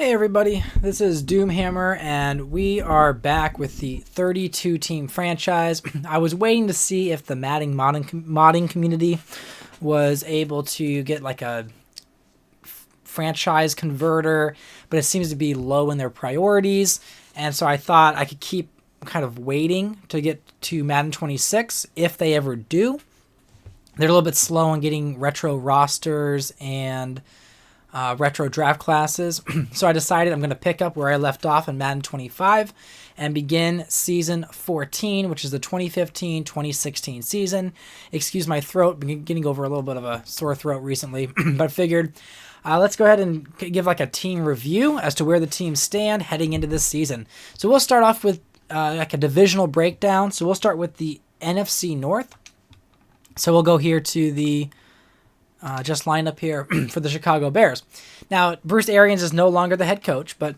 Hey everybody, this is Doomhammer, and we are back with the 32-team franchise. I was waiting to see if the modding community was able to get like a franchise converter, but it seems to be low in their priorities, and so I thought I could keep kind of waiting to get to Madden 26 if they ever do. They're a little bit slow on getting retro rosters and retro draft classes. So I decided I'm going to pick up where I left off in Madden 25 and begin season 14, which is the 2015-2016 season. Excuse my throat, been getting over a little bit of a sore throat recently, but I figured let's go ahead and give like a team review as to where the teams stand heading into this season. So we'll start off with like a divisional breakdown. So we'll start with the NFC North. So we'll go here to the just lined up here for the Chicago Bears. Now, Bruce Arians is no longer the head coach, but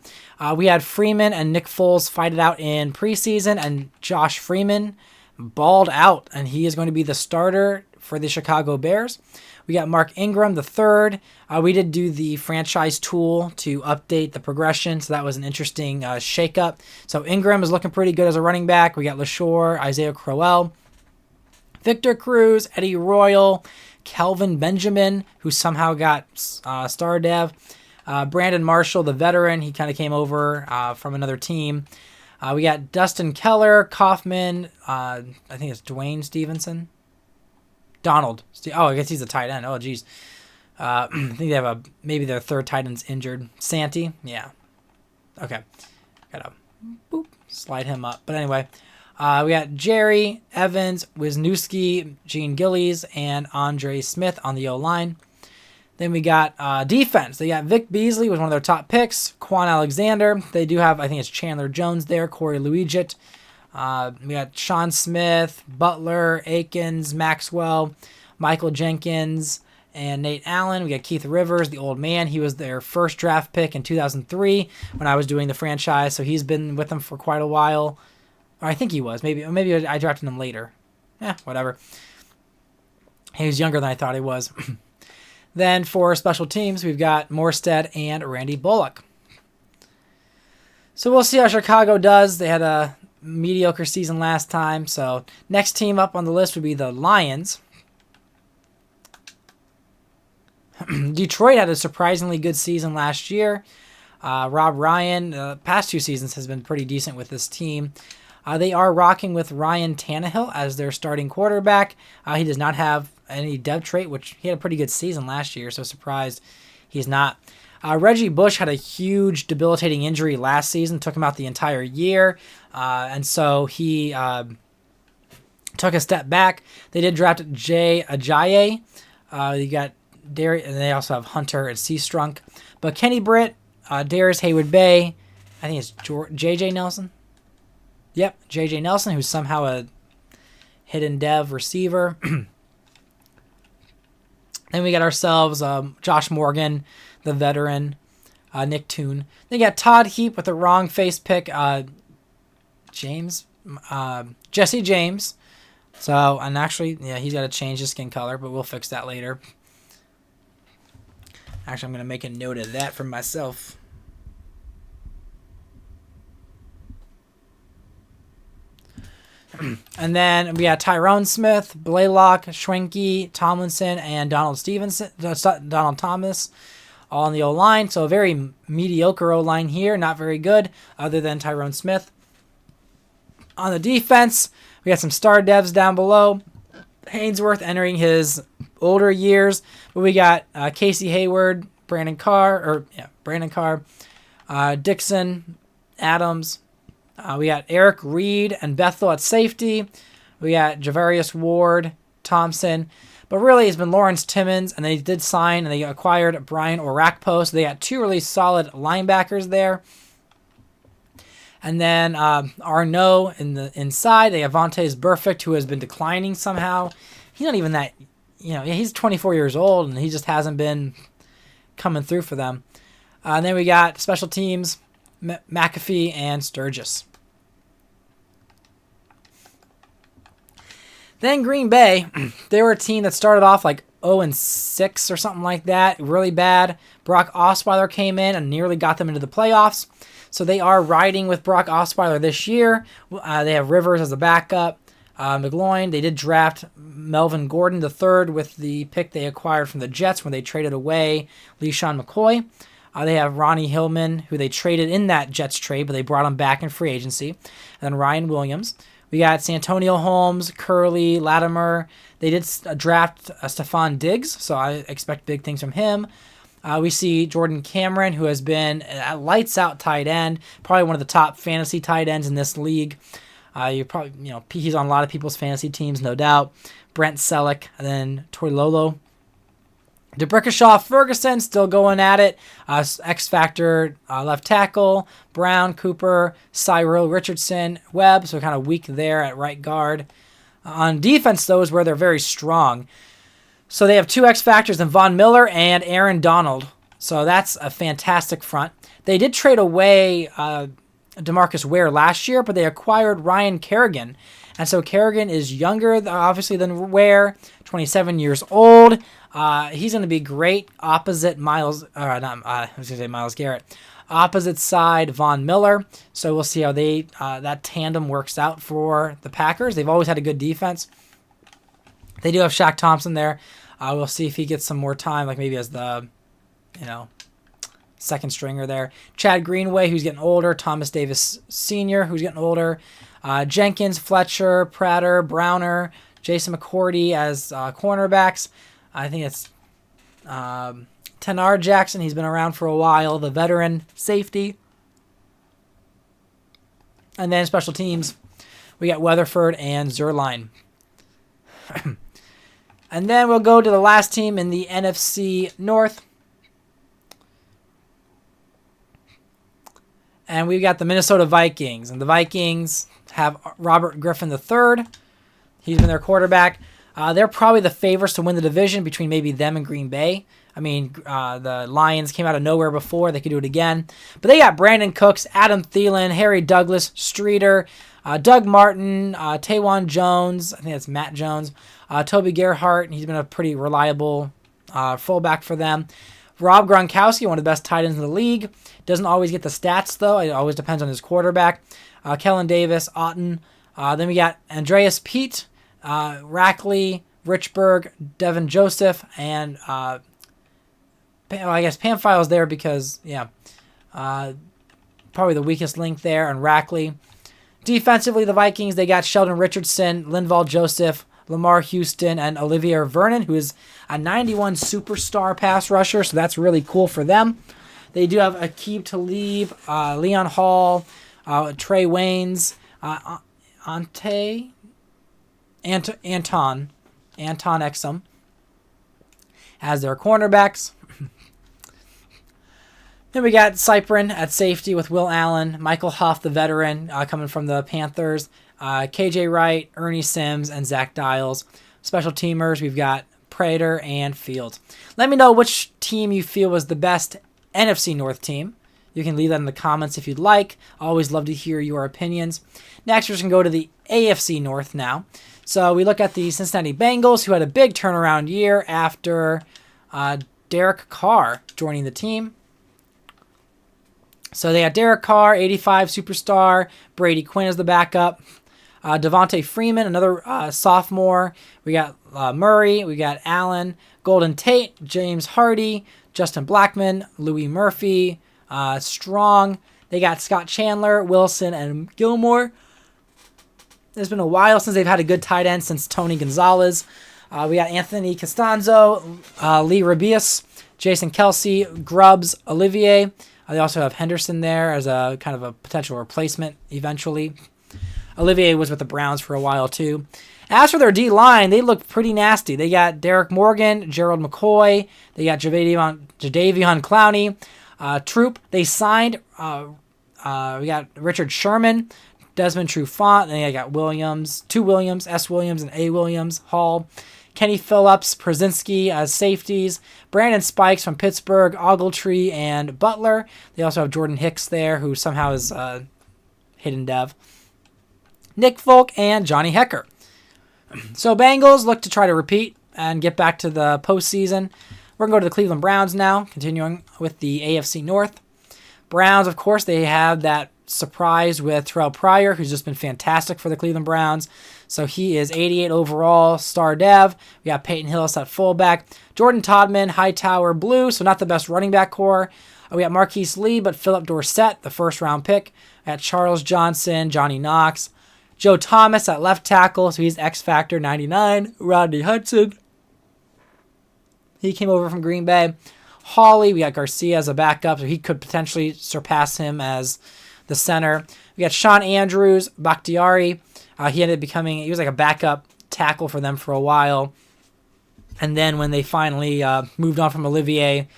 we had Freeman and Nick Foles fight it out in preseason, and Josh Freeman balled out, and he is going to be the starter for the Chicago Bears. We got Mark Ingram the third. We did do the franchise tool to update the progression, so that was an interesting shakeup. So Ingram is looking pretty good as a running back. We got LaShore, Isaiah Crowell, Victor Cruz, Eddie Royal, Kelvin Benjamin, who somehow got star dev. Brandon Marshall, the veteran, he kind of came over from another team. We got Dustin Keller, Kaufman, I think it's Dwayne Stevenson. Donald. Oh, I guess he's a tight end. Oh, geez. I think they have maybe their third tight end's injured. Santi? Yeah. Okay. Gotta slide him up. But anyway, we got Jerry, Evans, Wisniewski, Gene Gillies, and Andre Smith on the O-line. Then we got defense. They got Vic Beasley was one of their top picks. Quan Alexander. They do have, I think it's Chandler Jones there. Corey Luigit. We got Sean Smith, Butler, Akins, Maxwell, Michael Jenkins, and Nate Allen. We got Keith Rivers, the old man. He was their first draft pick in 2003 when I was doing the franchise, so he's been with them for quite a while. Or I think he was. Maybe I drafted him later. Whatever. He was younger than I thought he was. Then for special teams, we've got Morstead and Randy Bullock. So we'll see how Chicago does. They had a mediocre season last time. So next team up on the list would be the Lions. Detroit had a surprisingly good season last year. Rob Ryan, the past two seasons, has been pretty decent with this team. They are rocking with Ryan Tannehill as their starting quarterback. He does not have any dev trait, which he had a pretty good season last year, so surprised he's not. Reggie Bush had a huge debilitating injury last season, took him out the entire year, and so he took a step back. They did draft Jay Ajayi. You got Darius, and they also have Hunter and Seastrunk. But Kenny Britt, Darius Haywood-Bay, I think it's J.J. Nelson. Yep, J.J. Nelson, who's somehow a hidden dev receiver. Then we got ourselves Josh Morgan, the veteran, Nick Toon. Then you got Todd Heap with the wrong face pick, Jesse James. So, and actually, yeah, he's got to change his skin color, but we'll fix that later. Actually, I'm going to make a note of that for myself. And then we got Tyrone Smith, Blaylock, Schwenke, Tomlinson, and Donald Thomas all on the O-line. So a very mediocre O-line here, not very good, other than Tyrone Smith. On the defense, we got some star devs down below. Hainsworth entering his older years, but we got Casey Hayward, Brandon Carr, Dixon, Adams. We got Eric Reed and Bethel at safety. We got Javarius Ward, Thompson. But really, it's been Lawrence Timmons, and they did sign, and they acquired Brian Orakpo. So they got two really solid linebackers there. And then Arnaud in the inside. They have Vontaze Burfict, who has been declining somehow. He's not even that, he's 24 years old, and he just hasn't been coming through for them. And then we got special teams, McAfee and Sturgis. Then Green Bay, they were a team that started off like 0-6 or something like that. Really bad. Brock Osweiler came in and nearly got them into the playoffs. So they are riding with Brock Osweiler this year. They have Rivers as a backup. McGloin, they did draft Melvin Gordon III with the pick they acquired from the Jets when they traded away LeSean McCoy. They have Ronnie Hillman, who they traded in that Jets trade, but they brought him back in free agency. And then Ryan Williams. We got Santonio Holmes, Curley, Latimer. They did draft Stephon Diggs, so I expect big things from him. We see Jordan Cameron, who has been a lights-out tight end, probably one of the top fantasy tight ends in this league. He's on a lot of people's fantasy teams, no doubt. Brent Selleck, and then Toilolo. DeBrickashaw Ferguson still going at it. X Factor left tackle. Brown, Cooper, Cyril Richardson, Webb. So kind of weak there at right guard. On defense, though, is where they're very strong. So they have two X Factors in Von Miller and Aaron Donald. So that's a fantastic front. They did trade away DeMarcus Ware last year, but they acquired Ryan Kerrigan. And so Kerrigan is younger, obviously, than Ware, 27 years old. He's going to be great opposite Myles Garrett. Opposite side, Von Miller. So we'll see how that tandem works out for the Packers. They've always had a good defense. They do have Shaq Thompson there. We'll see if he gets some more time, like maybe as the, second stringer there. Chad Greenway, who's getting older. Thomas Davis Sr., who's getting older. Jenkins, Fletcher, Prater, Browner, Jason McCourty as cornerbacks. I think it's Tenar Jackson. He's been around for a while. The veteran safety. And then special teams, we got Weatherford and Zerline. And then we'll go to the last team in the NFC North. And we've got the Minnesota Vikings. And the Vikings have Robert Griffin III. He's been their quarterback. They're probably the favorites to win the division between maybe them and Green Bay. I mean, the Lions came out of nowhere before. They could do it again. But they got Brandon Cooks, Adam Thielen, Harry Douglas, Streeter, Doug Martin, Tawan Jones. I think that's Matt Jones. Toby Gerhart. He's been a pretty reliable fullback for them. Rob Gronkowski, one of the best tight ends in the league. Doesn't always get the stats, though. It always depends on his quarterback. Kellen Davis, Otten. Then we got Andreas Pete, Rackley, Richburg, Devin Joseph, and I guess Pamphile is there because, probably the weakest link there, and Rackley. Defensively, the Vikings, they got Sheldon Richardson, Linval Joseph, Lamar Houston, and Olivier Vernon, who is a 91 superstar pass rusher, so that's really cool for them. They do have Aqib Talib, Leon Hall, Trey Waynes, Anton Exum as their cornerbacks. Then we got Cyprin at safety with Will Allen, Michael Huff, the veteran, coming from the Panthers, KJ Wright, Ernie Sims, and Zach Dials. Special teamers, we've got Prater and Fields. Let me know which team you feel was the best NFC North team. You can leave that in the comments if you'd like. I always love to hear your opinions. Next, we're just going to go to the AFC North now. So we look at the Cincinnati Bengals, who had a big turnaround year after Derek Carr joining the team. So they had Derek Carr, 85 superstar, Brady Quinn as the backup, Devontae Freeman, another sophomore. We got Murray, we got Allen, Golden Tate, James Hardy, Justin Blackman, Louis Murphy, Strong. They got Scott Chandler, Wilson, and Gilmore. It's been a while since they've had a good tight end since Tony Gonzalez. We got Anthony Costanzo, Lee Rabius, Jason Kelsey, Grubbs, Olivier. They also have Henderson there as a kind of a potential replacement eventually. Olivier was with the Browns for a while too. As for their D-line, they look pretty nasty. They got Derek Morgan, Gerald McCoy. They got Jadeveon Clowney. Troop, they signed. We got Richard Sherman, Desmond Trufant. Then they got two Williams, S. Williams, and A. Williams, Hall. Kenny Phillips, Przinski as safeties. Brandon Spikes from Pittsburgh, Ogletree, and Butler. They also have Jordan Hicks there, who somehow is hidden dev. Nick Folk and Johnny Hecker. So Bengals look to try to repeat and get back to the postseason. We're going to go to the Cleveland Browns now, continuing with the AFC North. Browns, of course, they have that surprise with Terrell Pryor, who's just been fantastic for the Cleveland Browns. So he is 88 overall, star dev. We got Peyton Hillis at fullback. Jordan Todman, Hightower, blue, so not the best running back core. We got Marquise Lee, but Philip Dorsett, the first-round pick. We got Charles Johnson, Johnny Knox. Joe Thomas at left tackle, so he's X Factor 99. Rodney Hudson. He came over from Green Bay. Hawley, we got Garcia as a backup, so he could potentially surpass him as the center. We got Sean Andrews, Bakhtiari. He ended up he was like a backup tackle for them for a while. And then when they finally moved on from Olivier,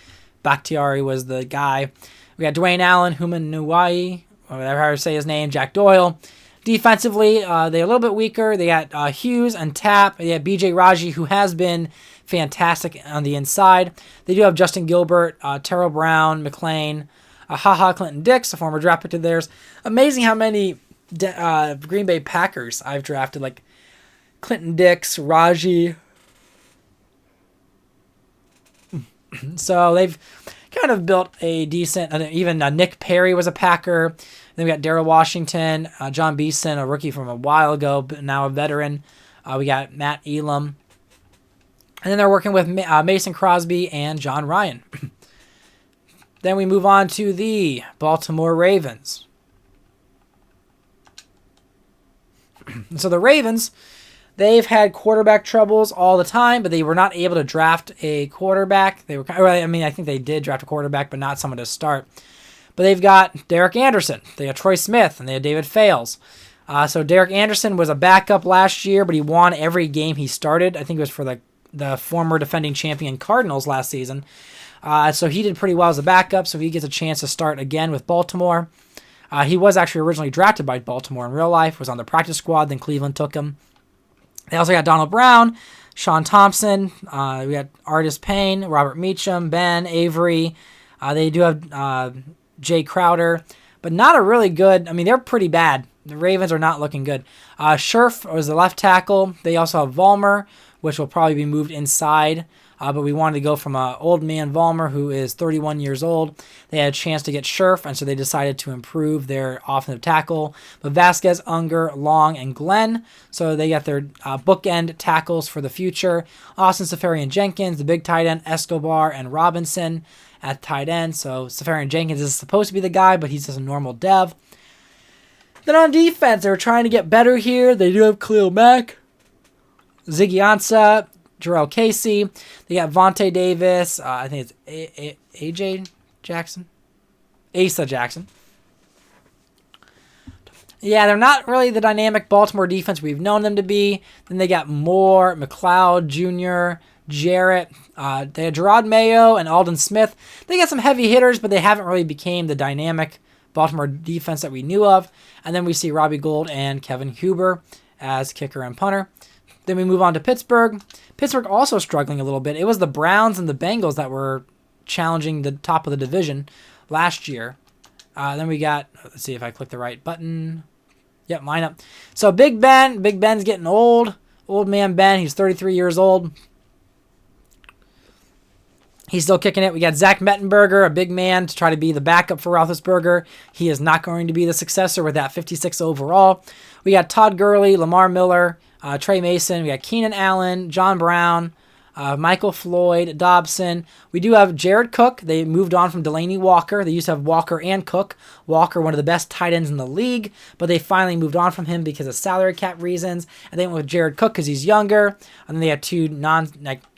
Bakhtiari was the guy. We got Dwayne Allen, Human Nuwai, whatever how to say his name, Jack Doyle. Defensively, they're a little bit weaker. They got Hughes and Tapp. They got BJ Raji, who has been fantastic on the inside. They do have Justin Gilbert, Terrell Brown, McLean, Clinton Dix, a former draft pick of theirs. Amazing how many Green Bay Packers I've drafted, like Clinton Dix, Raji. So they've kind of built a decent, even Nick Perry was a Packer. Then we got Darrell Washington, John Beeson, a rookie from a while ago, but now a veteran. We got Matt Elam. And then they're working with Mason Crosby and John Ryan. Then we move on to the Baltimore Ravens. So the Ravens, they've had quarterback troubles all the time, but they were not able to draft a quarterback. I think they did draft a quarterback, but not someone to start. But they've got Derek Anderson, they got Troy Smith, and they had David Fales. So Derek Anderson was a backup last year, but he won every game he started. I think it was for the former defending champion Cardinals last season. So he did pretty well as a backup, so he gets a chance to start again with Baltimore. He was actually originally drafted by Baltimore in real life, was on the practice squad, then Cleveland took him. They also got Donald Brown, Sean Thompson, we got Artis Payne, Robert Meacham, Ben Avery. They do have Jay Crowder, but not a really good, they're pretty bad. The Ravens are not looking good. Scherf was the left tackle. They also have Vollmer, which will probably be moved inside. But we wanted to go from an old man Vollmer, who is 31 years old. They had a chance to get Scherf, and so they decided to improve their offensive tackle. But Vasquez, Unger, Long, and Glenn. So they got their bookend tackles for the future. Austin Seferian-Jenkins, the big tight end, Escobar, and Robinson at tight end. So Seferian-Jenkins is supposed to be the guy, but he's just a normal dev. Then on defense, they were trying to get better here. They do have Khalil Mack, Ziggy Ansah, Jarrell Casey. They got Vontae Davis. I think it's AJ Jackson. Asa Jackson. Yeah, they're not really the dynamic Baltimore defense we've known them to be. Then they got Moore, McLeod Jr., Jarrett. They had Gerard Mayo and Aldon Smith. They got some heavy hitters, but they haven't really became the dynamic Baltimore defense that we knew of. And then we see Robbie Gould and Kevin Huber as kicker and punter. Then we move on to Pittsburgh. Pittsburgh also struggling a little bit. It was the Browns and the Bengals that were challenging the top of the division last year. Then we got, let's see if I click the right button. Yep, lineup. So Big Ben's getting old. Old man Ben, he's 33 years old. He's still kicking it. We got Zach Mettenberger, a big man, to try to be the backup for Roethlisberger. He is not going to be the successor with that 56 overall. We got Todd Gurley, Lamar Miller, Trey Mason. We got Keenan Allen, John Brown, Michael Floyd, Dobson. We do have Jared Cook. They moved on from Delaney Walker. They used to have Walker and Cook. Walker, one of the best tight ends in the league, but they finally moved on from him because of salary cap reasons. And they went with Jared Cook because he's younger. And then they had two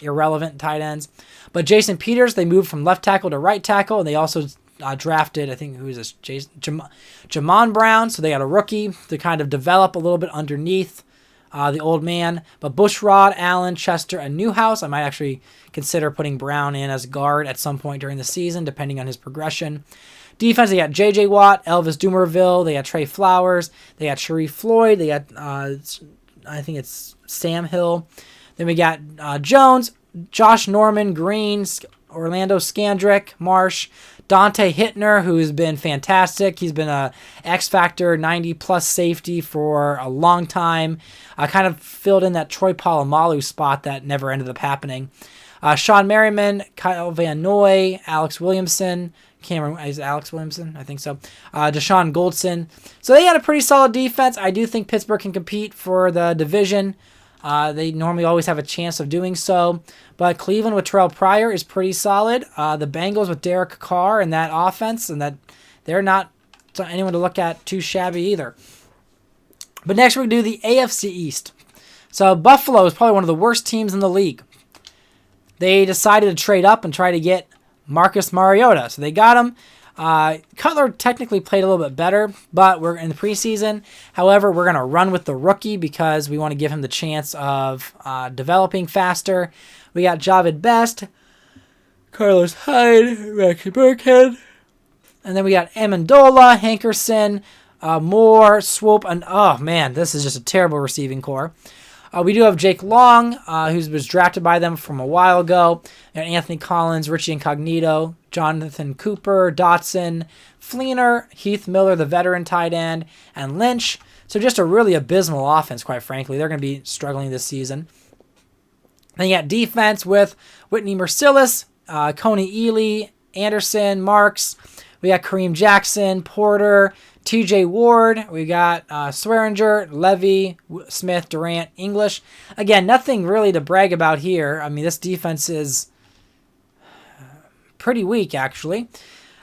irrelevant tight ends. But Jason Peters, they moved from left tackle to right tackle, and they also drafted, I think, who is this? Jamon Brown. So they got a rookie to kind of develop a little bit underneath the old man. But Bushrod, Allen, Chester, and Newhouse. I might actually consider putting Brown in as guard at some point during the season, depending on his progression. Defense, they got J.J. Watt, Elvis Dumerville. They got Trey Flowers. They got Sharif Floyd. They got, I think it's Sam Hill. Then we got Jones, Josh Norman, Green, Orlando Scandrick, Marsh, Dante Hittner, who's been fantastic. He's been a X Factor 90-plus safety for a long time. Kind of filled in that Troy Polamalu spot that never ended up happening. Sean Merriman, Kyle Van Noy, Alex Williamson. Cameron, is it Alex Williamson? I think so. Deshaun Goldson. So they had a pretty solid defense. I do think Pittsburgh can compete for the division. They normally always have a chance of doing so. But Cleveland with Terrell Pryor is pretty solid. The Bengals with Derek Carr and that offense, and that they're not anyone to look at too shabby either. But next we're going to do the AFC East. So Buffalo is probably one of the worst teams in the league. They decided to trade up and try to get Marcus Mariota. So they got him. Cutler technically played a little bit better, but we're in the preseason. However, we're going to run with the rookie because we want to give him the chance of developing faster. We got Javid Best, Carlos Hyde, Rex Burkhead, and then we got Amendola, Hankerson, Moore, Swope, and oh man, this is just a terrible receiving core. We do have Jake Long, who was drafted by them from a while ago. And Anthony Collins, Richie Incognito, Jonathan Cooper, Dotson, Fleener, Heath Miller, the veteran tight end, and Lynch. So just a really abysmal offense, quite frankly. They're going to be struggling this season. Then you got defense with Whitney Mercilus, Coney Ely, Anderson, Marks. We got Kareem Jackson, Porter, TJ Ward, we got Swearinger, Levy, Smith, Durant, English. Again, nothing really to brag about here. I mean, this defense is pretty weak, actually.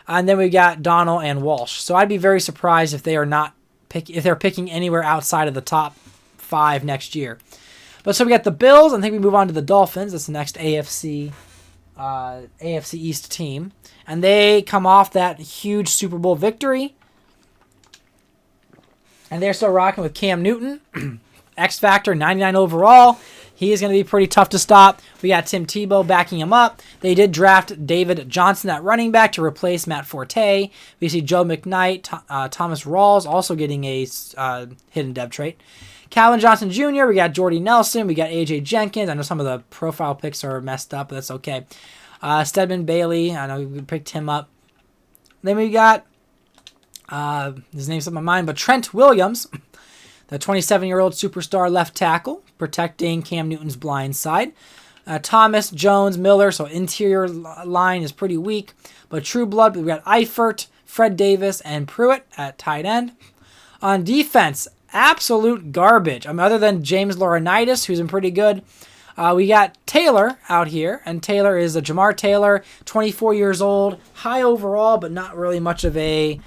And then we got Donnell and Walsh. So I'd be very surprised if they are not if they're picking anywhere outside of the top 5 next year. But so we got the Bills. I think we move on to the Dolphins. That's the next AFC East team. And they come off that huge Super Bowl victory. And they're still rocking with Cam Newton. X Factor, 99 overall. He is going to be pretty tough to stop. We got Tim Tebow backing him up. They did draft David Johnson at running back to replace Matt Forte. We see Joe McKnight, Thomas Rawls also getting a hidden dev trait. Calvin Johnson Jr., we got Jordy Nelson, we got A.J. Jenkins. I know some of the profile picks are messed up, but that's okay. Stedman Bailey, I know we picked him up. Then we got, his name's on my mind, but Trent Williams, the 27-year-old superstar left tackle, protecting Cam Newton's blind side. Thomas, Jones, Miller, so interior line is pretty weak. But True Blood, we got Eifert, Fred Davis, and Pruitt at tight end. On defense, absolute garbage. I mean, other than James Laurinaitis, who's been pretty good. We got Taylor out here, and Taylor is a Jamar Taylor, 24 years old, high overall, but not really much of a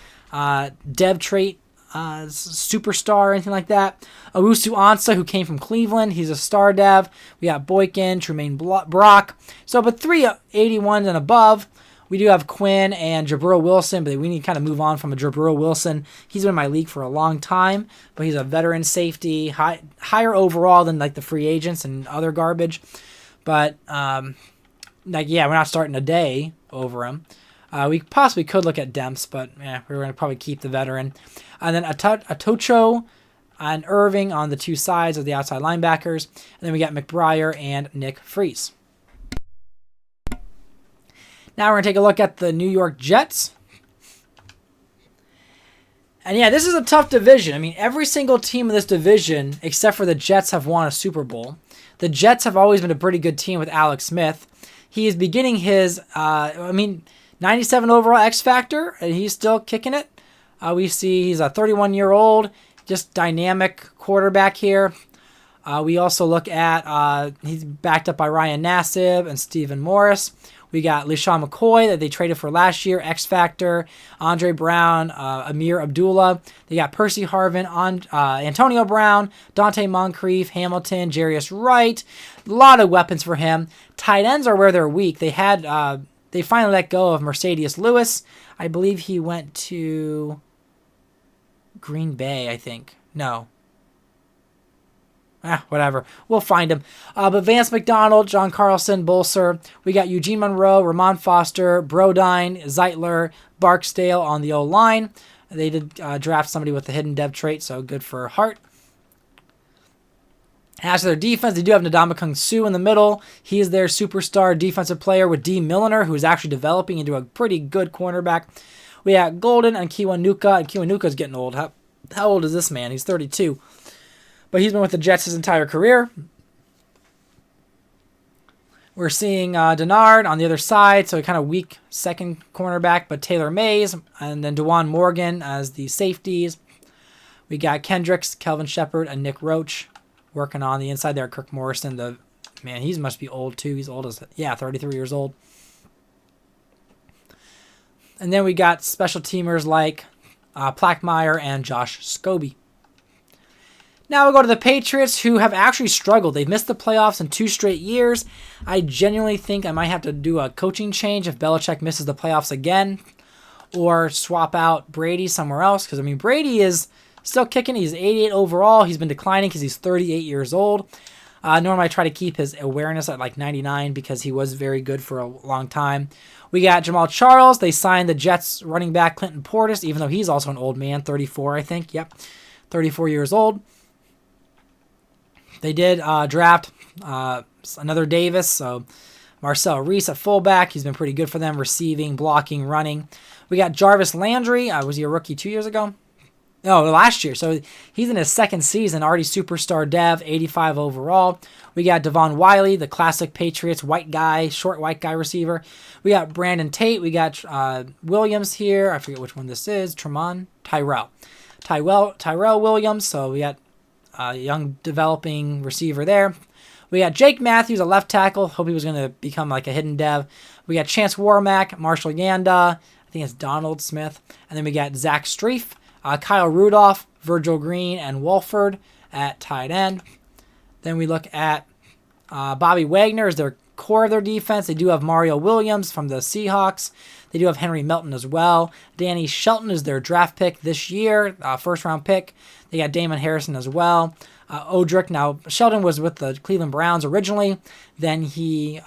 dev trait superstar or anything like that. Owusu Ansah, who came from Cleveland, he's a star dev. We got Boykin, Trumaine Brock. So, but 381 and above. We do have Quinn and Jabril Wilson, but we need to kind of move on from a Jabril Wilson. He's been in my league for a long time, but he's a veteran safety, higher overall than like the free agents and other garbage. But we're not starting a day over him. We possibly could look at Demps, but we're going to probably keep the veteran. And then Atocho and Irving on the two sides of the outside linebackers. And then we got McBriar and Nick Freese. Now we're going to take a look at the New York Jets. And yeah, this is a tough division. I mean, every single team in this division, except for the Jets, have won a Super Bowl. The Jets have always been a pretty good team with Alex Smith. He is beginning his, 97 overall X Factor, and he's still kicking it. We see he's a 31-year-old, just dynamic quarterback here. We also look at, he's backed up by Ryan Nassib and Stephen Morris. We got LeSean McCoy that they traded for last year, X Factor, Andre Brown, Amir Abdullah. They got Percy Harvin, Antonio Brown, Dante Moncrief, Hamilton, Jarius Wright. A lot of weapons for him. Tight ends are where they're weak. They finally let go of Mercedes Lewis. I believe he went to Green Bay, I think. No. Whatever. We'll find him. But Vance McDonald, John Carlson, Bolser. We got Eugene Monroe, Ramon Foster, Brodine, Zeitler, Barksdale on the O-line. They did draft somebody with a hidden dev trait, so good for Hart. As for their defense, they do have Ndamukong Suh in the middle. He is their superstar defensive player with D. Milliner, who is actually developing into a pretty good cornerback. We got Golden and Kiwanuka, and Kiwanuka is getting old. How old is this man? He's 32. But he's been with the Jets his entire career. We're seeing Denard on the other side, so a kind of weak second cornerback, but Taylor Mays, and then DeJuan Morgan as the safeties. We got Kendricks, Kelvin Shepard, and Nick Roach working on the inside there. Kirk Morrison, he must be old too. He's old as 33 years old. And then we got special teamers like Plackmeyer and Josh Scobie. Now we'll go to the Patriots, who have actually struggled. They've missed the playoffs in 2 straight years. I genuinely think I might have to do a coaching change if Belichick misses the playoffs again, or swap out Brady somewhere else. Because, Brady is still kicking. He's 88 overall. He's been declining because he's 38 years old. Normally I try to keep his awareness at like 99 because he was very good for a long time. We got Jamal Charles. They signed the Jets running back Clinton Portis, even though he's also an old man, 34 I think. Yep, 34 years old. They did draft another Davis, so Marcel Reese at fullback. He's been pretty good for them, receiving, blocking, running. We got Jarvis Landry. Was he a rookie 2 years ago? No, last year. So he's in his second season, already superstar dev, 85 overall. We got Devon Wiley, the classic Patriots short white guy receiver. We got Brandon Tate. We got Williams here. I forget which one this is. Tyrell Williams. So we got a young developing receiver there. We got Jake Matthews, a left tackle. Hope he was going to become like a hidden dev. We got Chance Warmack, Marshall Yanda. I think it's Donald Smith. And then we got Zach Streif, Kyle Rudolph, Virgil Green, and Wolford at tight end. Then we look at Bobby Wagner as their core of their defense. They do have Mario Williams from the Seahawks. They do have Henry Melton as well. Danny Shelton is their draft pick this year, first-round pick. They got Damon Harrison as well. Odrick. Now, Shelton was with the Cleveland Browns originally. Then he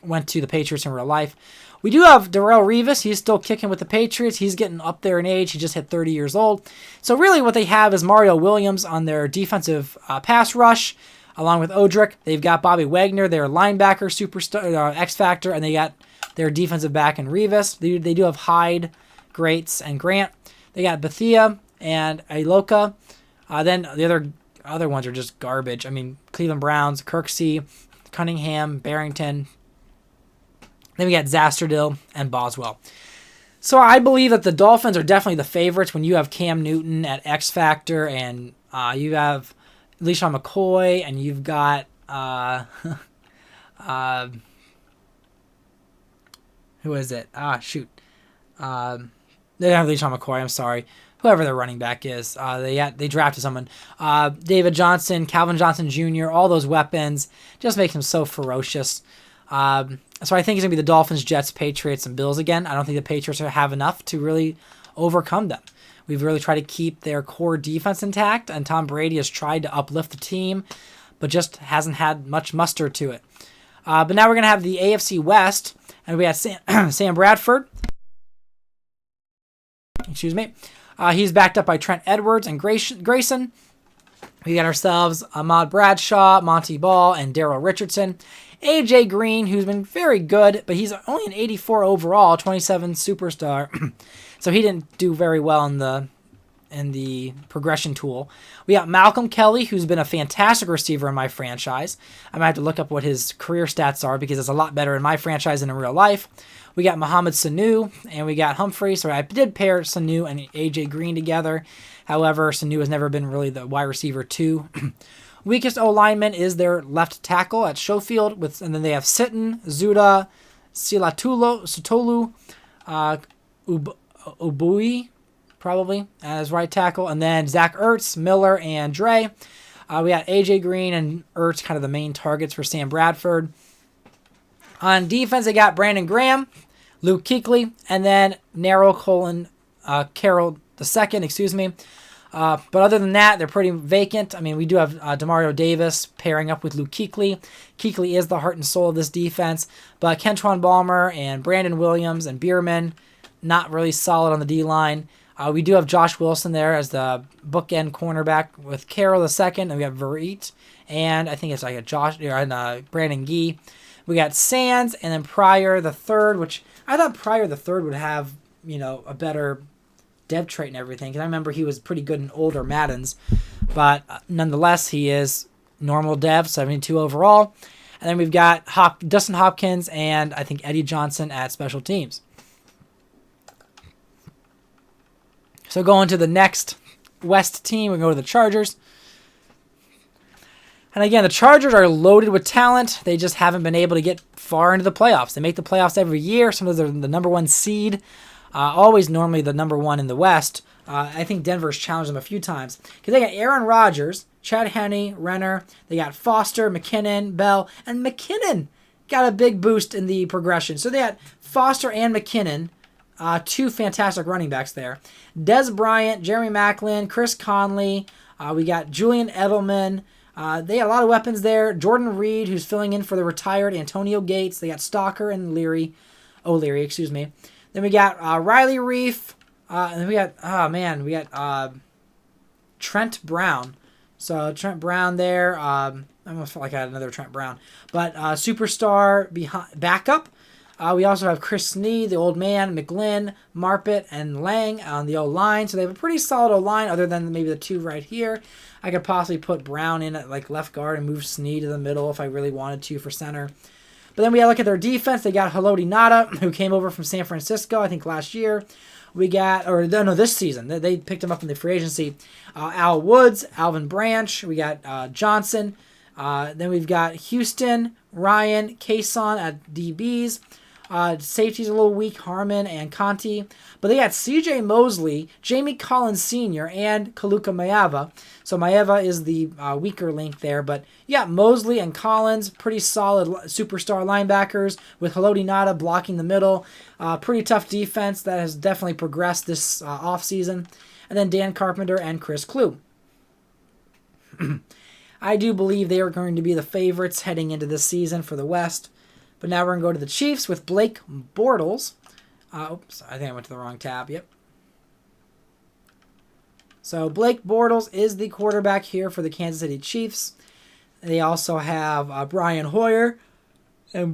went to the Patriots in real life. We do have Darrelle Revis. He's still kicking with the Patriots. He's getting up there in age. He just hit 30 years old. So really what they have is Mario Williams on their defensive pass rush, along with Odrick. They've got Bobby Wagner, their linebacker, superstar, X-Factor, and they got their defensive back in Revis. They do have Hyde, Greats, and Grant. They got Bethia and Iloka. Then the other ones are just garbage. Cleveland Browns, Kirksey, Cunningham, Barrington. Then we got Zasterdil and Boswell. So I believe that the Dolphins are definitely the favorites when you have Cam Newton at X Factor and you have LeSean McCoy and you've got who is it? They don't have LeSean McCoy, I'm sorry. Whoever their running back is. They drafted someone. David Johnson, Calvin Johnson Jr., all those weapons just make him so ferocious. So I think it's going to be the Dolphins, Jets, Patriots, and Bills again. I don't think the Patriots have enough to really overcome them. We've really tried to keep their core defense intact, and Tom Brady has tried to uplift the team, but just hasn't had much muster to it. But now we're going to have the AFC West, and we have Sam Bradford. Excuse me. He's backed up by Trent Edwards and Grayson. We got ourselves Ahmad Bradshaw, Monty Ball, and Daryl Richardson. AJ Green, who's been very good, but he's only an 84 overall, 27 superstar. So he didn't do very well in the progression tool. We got Malcolm Kelly, who's been a fantastic receiver in my franchise. I might have to look up what his career stats are because it's a lot better in my franchise than in real life. We got Mohamed Sanu, and we got Humphrey. So I did pair Sanu and AJ Green together. However, Sanu has never been really the wide receiver 2. Weakest O-lineman is their left tackle at Schofield, and then they have Sitton, Zuda, Sutolu, Ubui, probably, as right tackle, and then Zach Ertz, Miller, and Dre. We got AJ Green and Ertz, kind of the main targets for Sam Bradford. On defense, they got Brandon Graham, Luke Kuechly, and then Carroll II, but other than that, they're pretty vacant. We do have Demario Davis pairing up with Luke Kuechly. Kuechly is the heart and soul of this defense, but Kentron Balmer and Brandon Williams and Bierman, not really solid on the D-line. We do have Josh Wilson there as the bookend cornerback with Carroll the second, and we have Verrett, and I think it's like a Brandon Gee. We got Sands, and then Pryor the third, which I thought Pryor the third would have, a better dev trait and everything, because I remember he was pretty good in older Maddens, but nonetheless, he is normal dev, 72 overall. And then we've got Dustin Hopkins and I think Eddie Johnson at special teams. So going to the next West team, we go to the Chargers. And again, the Chargers are loaded with talent. They just haven't been able to get far into the playoffs. They make the playoffs every year. Sometimes they're the number one seed. Always normally the number one in the West. I think Denver's challenged them a few times. Because they got Aaron Rodgers, Chad Henne, Renner. They got Foster, McKinnon, Bell. And McKinnon got a big boost in the progression. So they had Foster and McKinnon. Two fantastic running backs there. Des Bryant, Jeremy Maclin, Chris Conley. We got Julian Edelman. They had a lot of weapons there. Jordan Reed, who's filling in for the retired Antonio Gates. They got Stalker and O'Leary, excuse me. Then we got Riley Reef. And then we got, Trent Brown. So Trent Brown there. I almost felt like I had another Trent Brown. But superstar backup. We also have Chris Snee, the old man, McGlynn, Marpet, and Lang on the O-line. So they have a pretty solid O-line other than maybe the two right here. I could possibly put Brown in at like left guard and move Snee to the middle if I really wanted to for center. But then we look at their defense. They got Haloti Ngata, who came over from San Francisco, I think last year. This season. They picked him up in the free agency. Al Woods, Alvin Branch. We got Johnson. Then we've got Houston, Ryan, Kason at DBs. Safety's a little weak, Harmon and Conti. But they got C.J. Mosley, Jamie Collins Sr., and Kaluka Maeva. So Maeva is the weaker link there. But yeah, Mosley and Collins, pretty solid superstar linebackers with Haloti Ngata blocking the middle. Pretty tough defense that has definitely progressed this offseason. And then Dan Carpenter and Chris Klug. I do believe they are going to be the favorites heading into this season for the West. But now we're going to go to the Chiefs with Blake Bortles. Oops, I think I went to the wrong tab. Yep. So Blake Bortles is the quarterback here for the Kansas City Chiefs. They also have Brian Hoyer and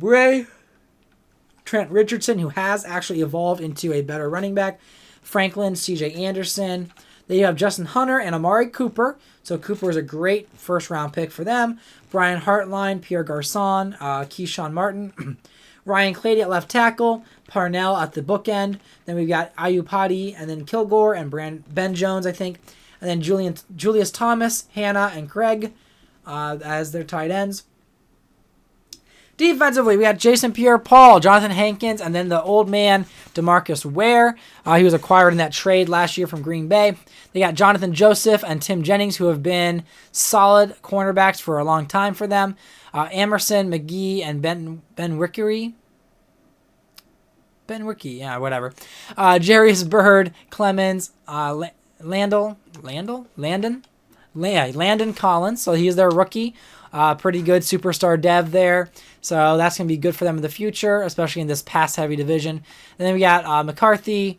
Trent Richardson, who has actually evolved into a better running back. Franklin, C.J. Anderson. They have Justin Hunter and Amari Cooper. So Cooper is a great first-round pick for them. Brian Hartline, Pierre Garçon, Keyshawn Martin. Ryan Clady at left tackle. Parnell at the bookend. Then we've got Ayupati and then Kilgore and Ben Jones, I think. And then Julius Thomas, Hannah, and Craig as their tight ends. Defensively, we got Jason Pierre-Paul, Jonathan Hankins, and then the old man, DeMarcus Ware. He was acquired in that trade last year from Green Bay. They got Jonathan Joseph and Tim Jennings, who have been solid cornerbacks for a long time for them. Emerson, McGee, and Ben Wickery. Ben Wicke, yeah, whatever. Jarius Byrd, Clemens, Landon Collins. So he's their rookie. Pretty good superstar dev there. So that's going to be good for them in the future, especially in this pass-heavy division. And then we got McCarthy,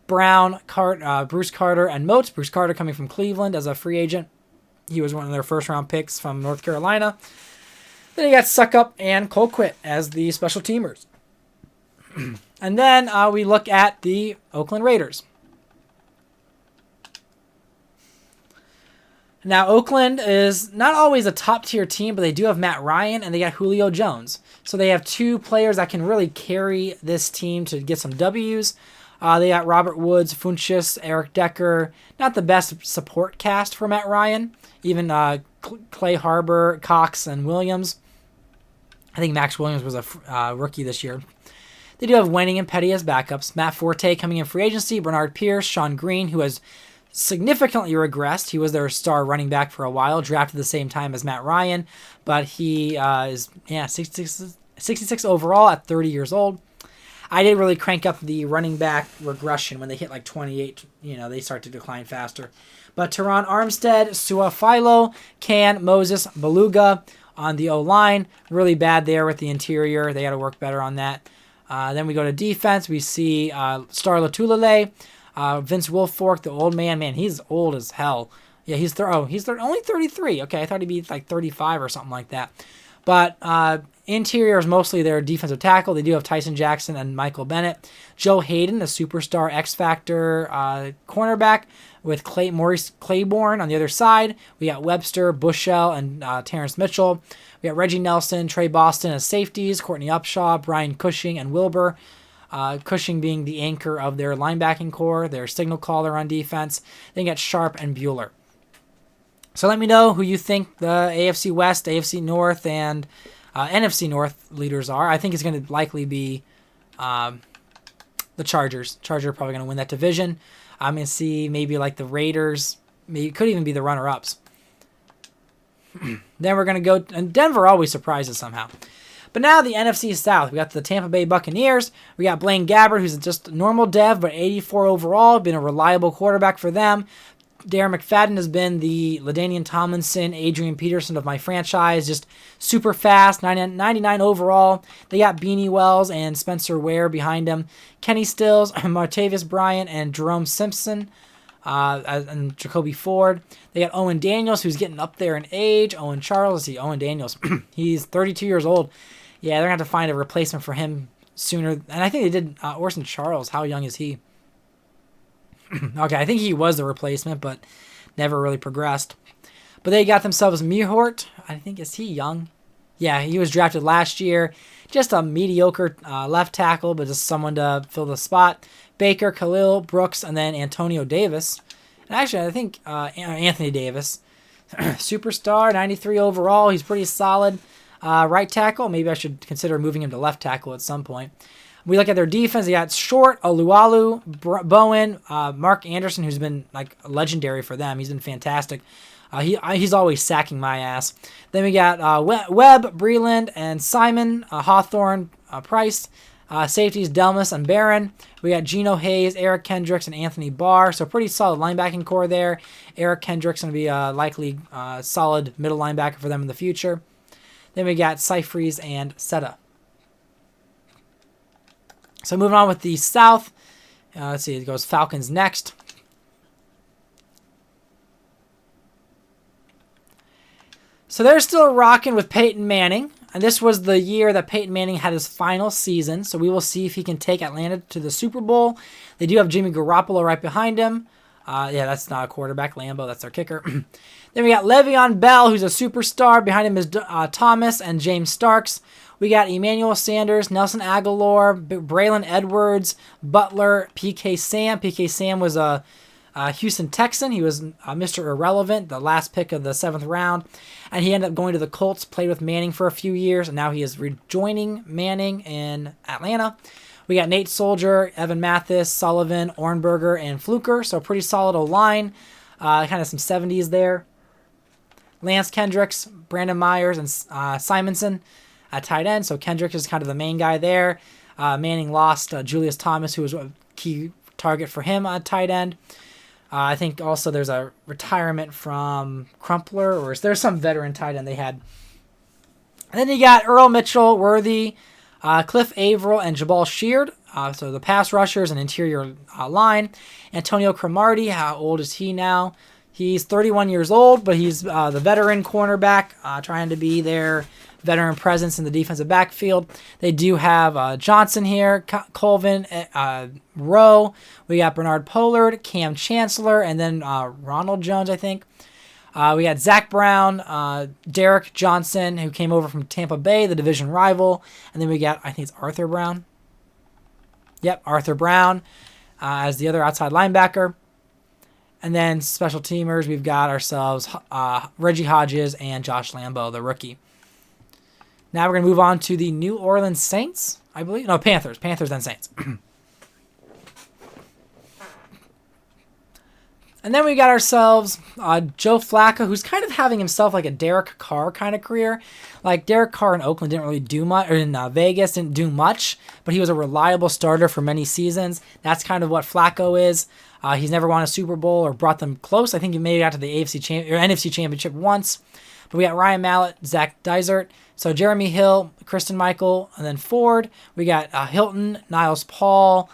Brown, Bruce Carter, and Moats. Bruce Carter coming from Cleveland as a free agent. He was one of their first-round picks from North Carolina. Then you got Suckup and Colquitt as the special teamers. And then we look at the Oakland Raiders. Now, Oakland is not always a top-tier team, but they do have Matt Ryan, and they got Julio Jones. So they have two players that can really carry this team to get some Ws. They got Robert Woods, Funchess, Eric Decker. Not the best support cast for Matt Ryan. Even Clay Harbor, Cox, and Williams. I think Max Williams was a rookie this year. They do have Wenning and Petty as backups. Matt Forte coming in free agency. Bernard Pierce, Sean Green, who has significantly regressed. He was their star running back for a while, drafted the same time as Matt Ryan, but he is 66 overall at 30 years old. I did really crank up the running back regression when they hit like 28. They start to decline faster. But Teron Armstead, Suafailo, Can, Moses, Beluga on the O-line. Really bad there with the interior. They got to work better on that. Then we go to defense. We see Star Latulele, Vince Wilfork, the old man, he's old as hell. Yeah, he's only 33. Okay, I thought he'd be like 35 or something like that. But interior is mostly their defensive tackle. They do have Tyson Jackson and Michael Bennett. Joe Hayden, the superstar X Factor cornerback, with Maurice Claiborne on the other side. We got Webster, Bushell, and Terrence Mitchell. We got Reggie Nelson, Trey Boston as safeties, Courtney Upshaw, Brian Cushing, and Wilbur. Cushing being the anchor of their linebacking core, their signal caller on defense. Then you got Sharp and Bueller. So let me know who you think the AFC West, AFC North, and NFC North leaders are. I think it's going to likely be the Chargers. Chargers are probably going to win that division. I'm going to see maybe like the Raiders. Maybe it could even be the runner-ups. Then we're going to go, and Denver always surprises somehow. But now the NFC South. We got the Tampa Bay Buccaneers. We got Blaine Gabbert, who's just a normal dev, but 84 overall. Been a reliable quarterback for them. Darren McFadden has been the LaDainian Tomlinson, Adrian Peterson of my franchise. Just super fast, 99 overall. They got Beanie Wells and Spencer Ware behind him. Kenny Stills, Martavis Bryant, and Jerome Simpson. And Jacoby Ford. They got Owen Daniels, who's getting up there in age. Owen Charles, Owen Daniels. He's 32 years old. Yeah, they're going to have to find a replacement for him sooner. And I think they did Orson Charles. How young is he? Okay, I think he was the replacement, but never really progressed. But they got themselves Mihort. I think, is he young? Yeah, he was drafted last year. Just a mediocre left tackle, but just someone to fill the spot. Baker, Khalil, Brooks, and then Antonio Davis. And actually, I think Anthony Davis. Superstar, 93 overall. He's pretty solid. Right tackle, maybe I should consider moving him to left tackle at some point. We look at their defense. They got Short, Alualu, Bowen, Mark Anderson, who's been like legendary for them. He's been fantastic. He's always sacking my ass. Then we got Webb, Breland, and Simon, Hawthorne, Price. Safeties, Delmas and Barron. We got Geno Hayes, Eric Kendricks, and Anthony Barr. So pretty solid linebacking core there. Eric Kendricks going to be a likely solid middle linebacker for them in the future. Then we got Seifries and Seta. So moving on with the South. Let's see, it goes Falcons next. So they're still rocking with Peyton Manning. And this was the year that Peyton Manning had his final season. So we will see if he can take Atlanta to the Super Bowl. They do have Jimmy Garoppolo right behind him. Yeah, that's not a quarterback. Lambeau, that's their kicker. Then we got Le'Veon Bell, who's a superstar. Behind him is Thomas and James Starks. We got Emmanuel Sanders, Nelson Aguilar, Braylon Edwards, Butler, PK Sam. PK Sam was a Houston Texan. He was Mr. Irrelevant, the last pick of the 7th round. And he ended up going to the Colts, played with Manning for a few years, and now he is rejoining Manning in Atlanta. We got Nate Soldier, Evan Mathis, Sullivan, Ornberger, and Fluker. So pretty solid O-line. Kind of some 70s there. Lance Kendricks, Brandon Myers, and Simonson at tight end. So Kendricks is kind of the main guy there. Manning lost Julius Thomas, who was a key target for him at tight end. I think also there's a retirement from Crumpler, or there's some veteran tight end they had. And then you got Earl Mitchell, Worthy, Cliff Averill, and Jabal Sheard. So the pass rushers and interior line. Antonio Cromartie, how old is he now? He's 31 years old, but he's the veteran cornerback, trying to be their veteran presence in the defensive backfield. They do have Johnson here, Colvin, Rowe. We got Bernard Pollard, Cam Chancellor, and then Ronald Jones, I think. We got Zach Brown, Derek Johnson, who came over from Tampa Bay, the division rival. And then we got, I think it's Arthur Brown. Yep, Arthur Brown as the other outside linebacker. And then special teamers, we've got ourselves Reggie Hodges and Josh Lambeau, the rookie. Now we're going to move on to the New Orleans Saints, I believe. No, Panthers. Panthers then Saints. And then we got ourselves Joe Flacco, who's kind of having himself like a Derek Carr kind of career. Like Derek Carr in Oakland didn't really do much, or in Vegas didn't do much, but he was a reliable starter for many seasons. That's kind of what Flacco is. He's never won a Super Bowl or brought them close. I think he made it out to the NFC Championship once. But we got Ryan Mallett, Zach Dysert, so Jeremy Hill, Kristen Michael, and then Ford. We got Hilton, Niles Paul,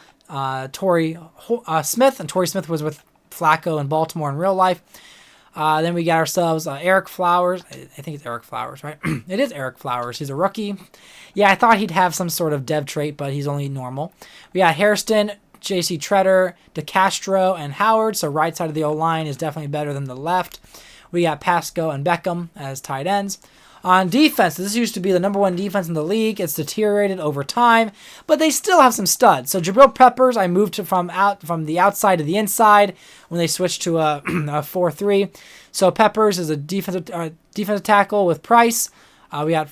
Torrey Smith, and Torrey Smith was with Flacco in Baltimore in real life. Then we got ourselves Eric Flowers. I think it's Eric Flowers, right? It is Eric Flowers. He's a rookie. Yeah, I thought he'd have some sort of dev trait, but he's only normal. We got Hairston, J.C. Treader, DeCastro, and Howard. So right side of the O-line is definitely better than the left. We got Pasco and Beckham as tight ends. On defense, this used to be the number one defense in the league. It's deteriorated over time, but they still have some studs. So Jabril Peppers, I moved from the outside to the inside when they switched to a 4-3. So Peppers is a defensive tackle with Price. We got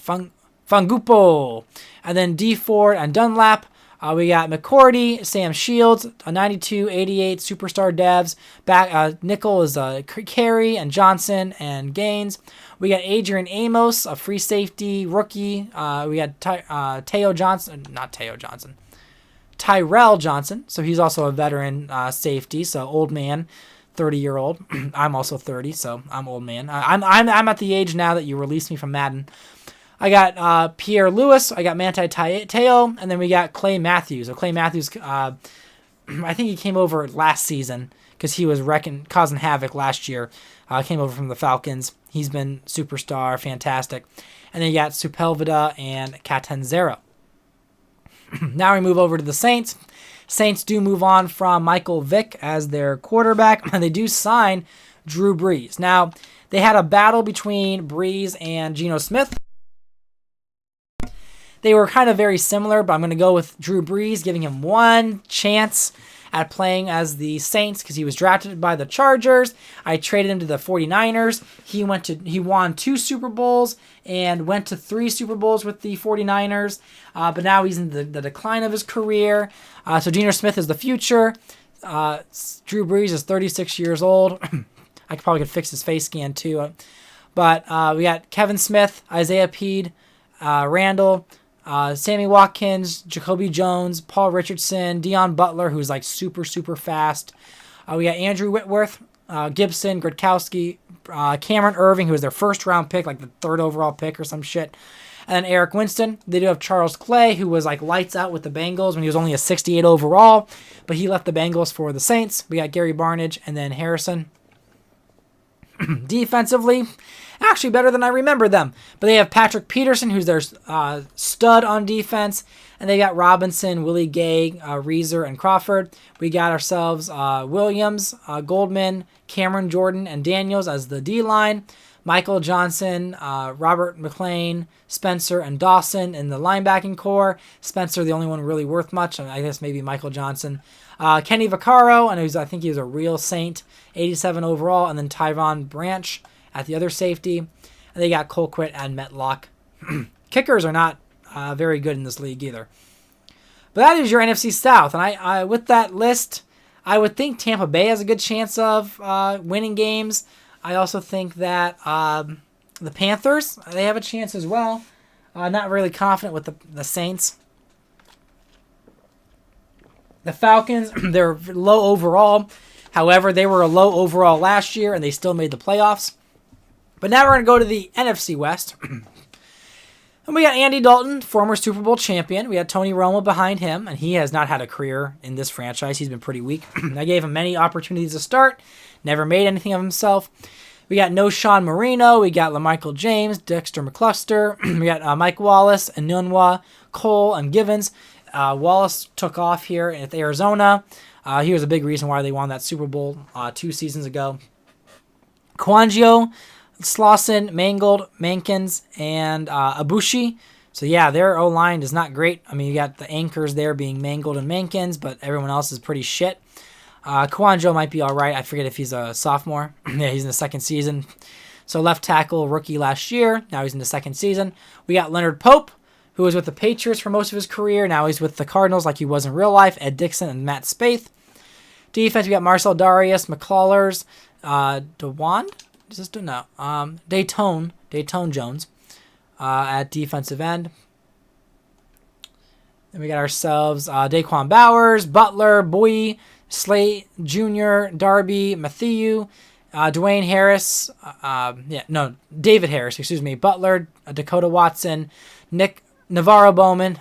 Fungupo, and then D Ford and Dunlap. We got McCourty, Sam Shields, a 92, 88 superstar devs. Back nickel is Carey and Johnson and Gaines. We got Adrian Amos, a free safety rookie. We got Tyrell Johnson. So he's also a veteran safety. So old man, 30-year-old. I'm also 30, so I'm old man. I'm at the age now that you released me from Madden. I got Pierre Lewis, I got Manti Te'o, and then we got Clay Matthews. So Clay Matthews, I think he came over last season because he was causing havoc last year. Came over from the Falcons. He's been superstar, fantastic. And then you got Sepulveda and Catanzaro. Now we move over to the Saints. Saints do move on from Michael Vick as their quarterback, and they do sign Drew Brees. Now, they had a battle between Brees and Geno Smith. They were kind of very similar, but I'm going to go with Drew Brees, giving him one chance at playing as the Saints because he was drafted by the Chargers. I traded him to the 49ers. He won 2 Super Bowls and went to 3 Super Bowls with the 49ers, but now he's in the decline of his career. So Geno Smith is the future. Drew Brees is 36 years old. I probably could fix his face scan too. But we got Kevin Smith, Isaiah Peed, Randall, Sammy Watkins, Jacoby Jones, Paul Richardson, Deion Butler, who's like super, super fast. We got Andrew Whitworth, Gibson, Grodkowski, Cameron Irving, who was their first round pick, like the 3rd overall pick or some shit. And then Eric Winston. They do have Charles Clay, who was like lights out with the Bengals when he was only a 68 overall, but he left the Bengals for the Saints. We got Gary Barnidge and then Harrison. Defensively, actually better than I remember them. But they have Patrick Peterson, who's their stud on defense. And they got Robinson, Willie Gay, Reeser, and Crawford. We got ourselves Williams, Goldman, Cameron Jordan, and Daniels as the D-line. Michael Johnson, Robert McLean, Spencer, and Dawson in the linebacking core. Spencer, the only one really worth much. I guess maybe Michael Johnson. Kenny Vaccaro, and I think he was a real Saint, 87 overall. And then Tyvon Branch at the other safety. And they got Colquitt and Metlock. Kickers are not very good in this league either. But that is your NFC South. And I with that list, I would think Tampa Bay has a good chance of winning games. I also think that the Panthers, they have a chance as well. Not really confident with the Saints. The Falcons, they're low overall. However, they were a low overall last year, and they still made the playoffs. But now we're going to go to the NFC West. And we got Andy Dalton, former Super Bowl champion. We had Tony Romo behind him, and he has not had a career in this franchise. He's been pretty weak. I gave him many opportunities to start. Never made anything of himself. We got No Sean Marino. We got LaMichael James, Dexter McCluster. We got Mike Wallace, Enunwa, Cole, and Givens. Wallace took off here at Arizona. He was a big reason why they won that Super Bowl 2 seasons ago. Kwanjo, Slauson, Mangold, Mankins, and Abushi. So yeah, their O-line is not great. I mean, you got the anchors there being Mangold and Mankins, but everyone else is pretty shit. Kwanjo might be all right. I forget if he's a sophomore. Yeah, he's in the 2nd season. So left tackle, rookie last year. Now he's in the 2nd season. We got Leonard Pope, who was with the Patriots for most of his career. Now he's with the Cardinals like he was in real life. Ed Dixon and Matt Spaeth. Defense, we got Marcel Darius, McCullers, DeWand? Is this no? Dayton Jones at defensive end. Then we got ourselves Daquan Bowers, Butler, Bowie, Slate Jr., Darby, Matthew, Dwayne Harris, David Harris, Butler, Dakota Watson, Nick Navarro Bowman,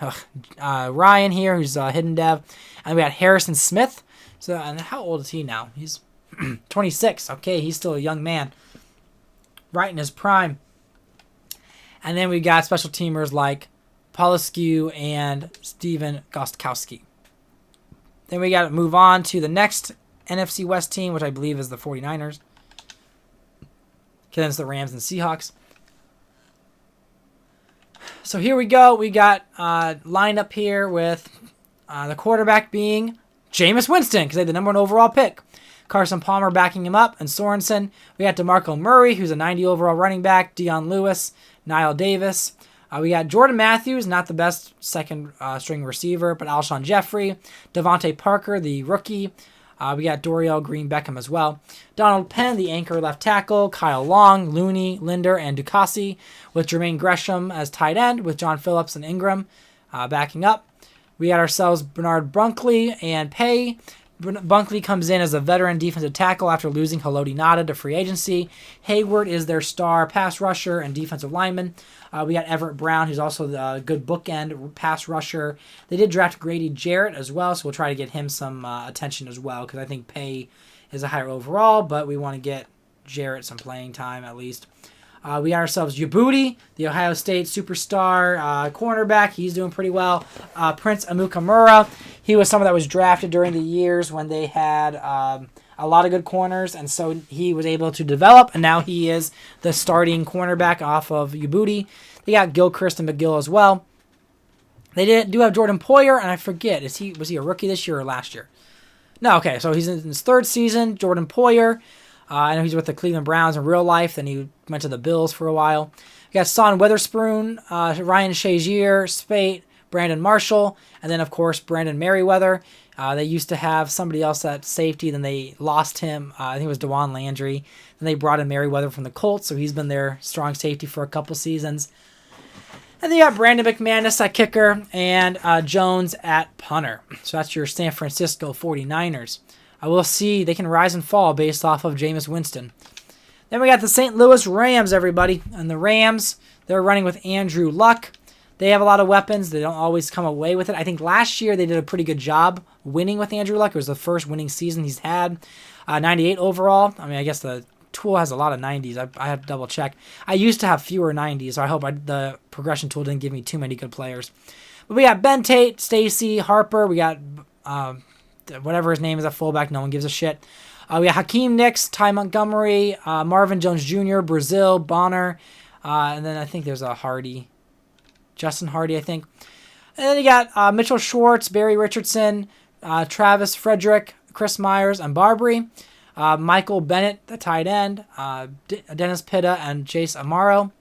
Ryan here, who's hidden dev, And we got Harrison Smith. So, and how old is he now? He's 26. Okay, he's still a young man, right in his prime. And then we got special teamers like Polescu and Steven Gostkowski. Then we got to move on to the next NFC West team, which I believe is the 49ers. Then it's the Rams and Seahawks. So here we go. We got lined up here with the quarterback being Jameis Winston, because they had the number 1 overall pick. Carson Palmer backing him up, and Sorensen. We got DeMarco Murray, who's a 90 overall running back. Dion Lewis, Niall Davis. We got Jordan Matthews, not the best second string receiver, but Alshon Jeffrey. Devontae Parker, the rookie. We got Dorial Green-Beckham as well. Donald Penn, the anchor left tackle. Kyle Long, Looney, Linder, and Ducassi, with Jermaine Gresham as tight end, with John Phillips and Ingram backing up. We got ourselves Bernard Bunkley and Pay. Bunkley comes in as a veteran defensive tackle after losing Haloti Ngata to free agency. Hayward is their star pass rusher and defensive lineman. We got Everett Brown, who's also the good bookend pass rusher. They did draft Grady Jarrett as well, so we'll try to get him some attention as well, because I think Pay is a higher overall, but we want to get Jarrett some playing time at least. We got ourselves Yabuti, the Ohio State superstar cornerback. He's doing pretty well. Prince Amukamura, he was someone that was drafted during the years when they had a lot of good corners, and so he was able to develop, and now he is the starting cornerback off of Yabuti. They got Gilchrist and McGill as well. They do have Jordan Poyer, and I forget, was he a rookie this year or last year? No, okay, so he's in his 3rd season, Jordan Poyer. I know he's with the Cleveland Browns in real life. Then he went to the Bills for a while. We got Son Witherspoon, Ryan Shazier, Spate, Brandon Marshall, and then, of course, Brandon Merriweather. They used to have somebody else at safety. Then they lost him. I think it was DeJuan Landry. Then they brought in Merriweather from the Colts, so he's been their strong safety for a couple seasons. And then you got Brandon McManus at kicker and Jones at punter. So that's your San Francisco 49ers. I will see they can rise and fall based off of Jameis Winston. Then we got the St. Louis Rams, everybody. And the Rams, they're running with Andrew Luck. They have a lot of weapons. They don't always come away with it. I think last year they did a pretty good job winning with Andrew Luck. It was the first winning season he's had. 98 overall. I mean, I guess the tool has a lot of 90s. I have to double check. I used to have fewer 90s, so I hope the progression tool didn't give me too many good players. But we got Ben Tate, Stacy, Harper. We got whatever his name is at fullback. No one gives a shit. We got Hakeem Nicks, Ty Montgomery, Marvin Jones Jr., Brazil, Bonner, and then I think there's a Hardy. Justin Hardy, I think. And then you got Mitchell Schwartz, Barry Richardson, Travis Frederick, Chris Myers, and Barbary. Michael Bennett, the tight end. Dennis Pitta and Jace Amaro.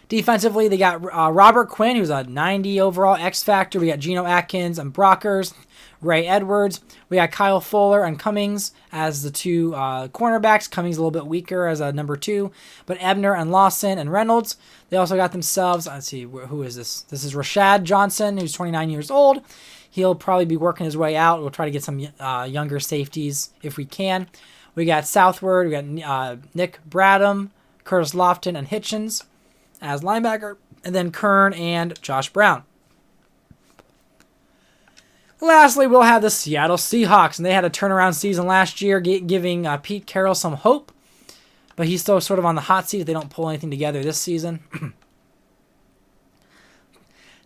Defensively, they got Robert Quinn, who's a 90 overall X Factor. We got Geno Atkins and Brockers, Ray Edwards. We got Kyle Fuller and Cummings as the 2 cornerbacks. Cummings a little bit weaker as a number 2. But Ebner and Lawson and Reynolds. They also got themselves, let's see, who is this? This is Rashad Johnson, who's 29 years old. He'll probably be working his way out. We'll try to get some younger safeties if we can. We got Southward. We got Nick Bradham, Curtis Lofton, and Hitchens as linebacker. And then Kern and Josh Brown. Lastly, we'll have the Seattle Seahawks, and they had a turnaround season last year, giving Pete Carroll some hope, but he's still sort of on the hot seat if they don't pull anything together this season.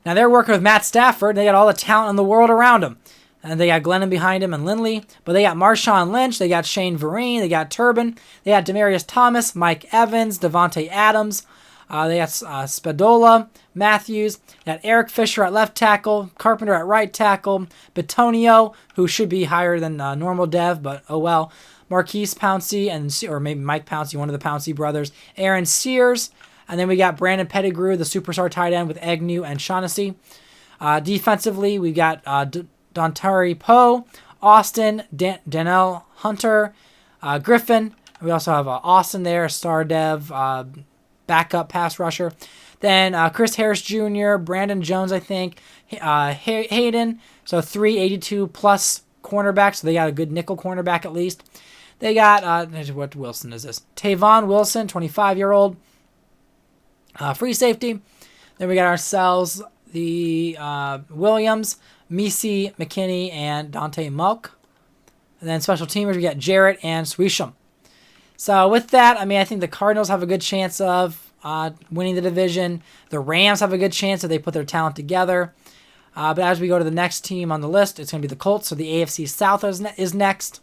Now, they're working with Matt Stafford. They got all the talent in the world around him, and they got Glennon behind him and Lindley, but they got Marshawn Lynch, they got Shane Vereen, they got Turbin, they got Demarius Thomas, Mike Evans, Devontae Adams. They got Spadola, Matthews, got Eric Fisher at left tackle, Carpenter at right tackle, Bitonio, who should be higher than normal dev, but oh well, Marquise Pouncey, or maybe Mike Pouncey, one of the Pouncey brothers, Aaron Sears, and then we got Brandon Pettigrew, the superstar tight end with Agnew and Shaughnessy. Defensively, we got Dontari Poe, Austin, Danielle Hunter, Griffin. We also have Austin there, a star dev, backup pass rusher. Then Chris Harris Jr., Brandon Jones, I think, Hayden. So 382 plus cornerbacks. So they got a good nickel cornerback at least. They got, what Wilson is this? Tavon Wilson, 25-year-old. Free safety. Then we got ourselves the Williams, Misi, McKinney, and Dante Mulk. And then special teamers, we got Jarrett and Swisham. So with that, I mean, I think the Cardinals have a good chance of winning the division. The Rams have a good chance if they put their talent together. But as we go to the next team on the list, it's going to be the Colts. So the AFC South is next.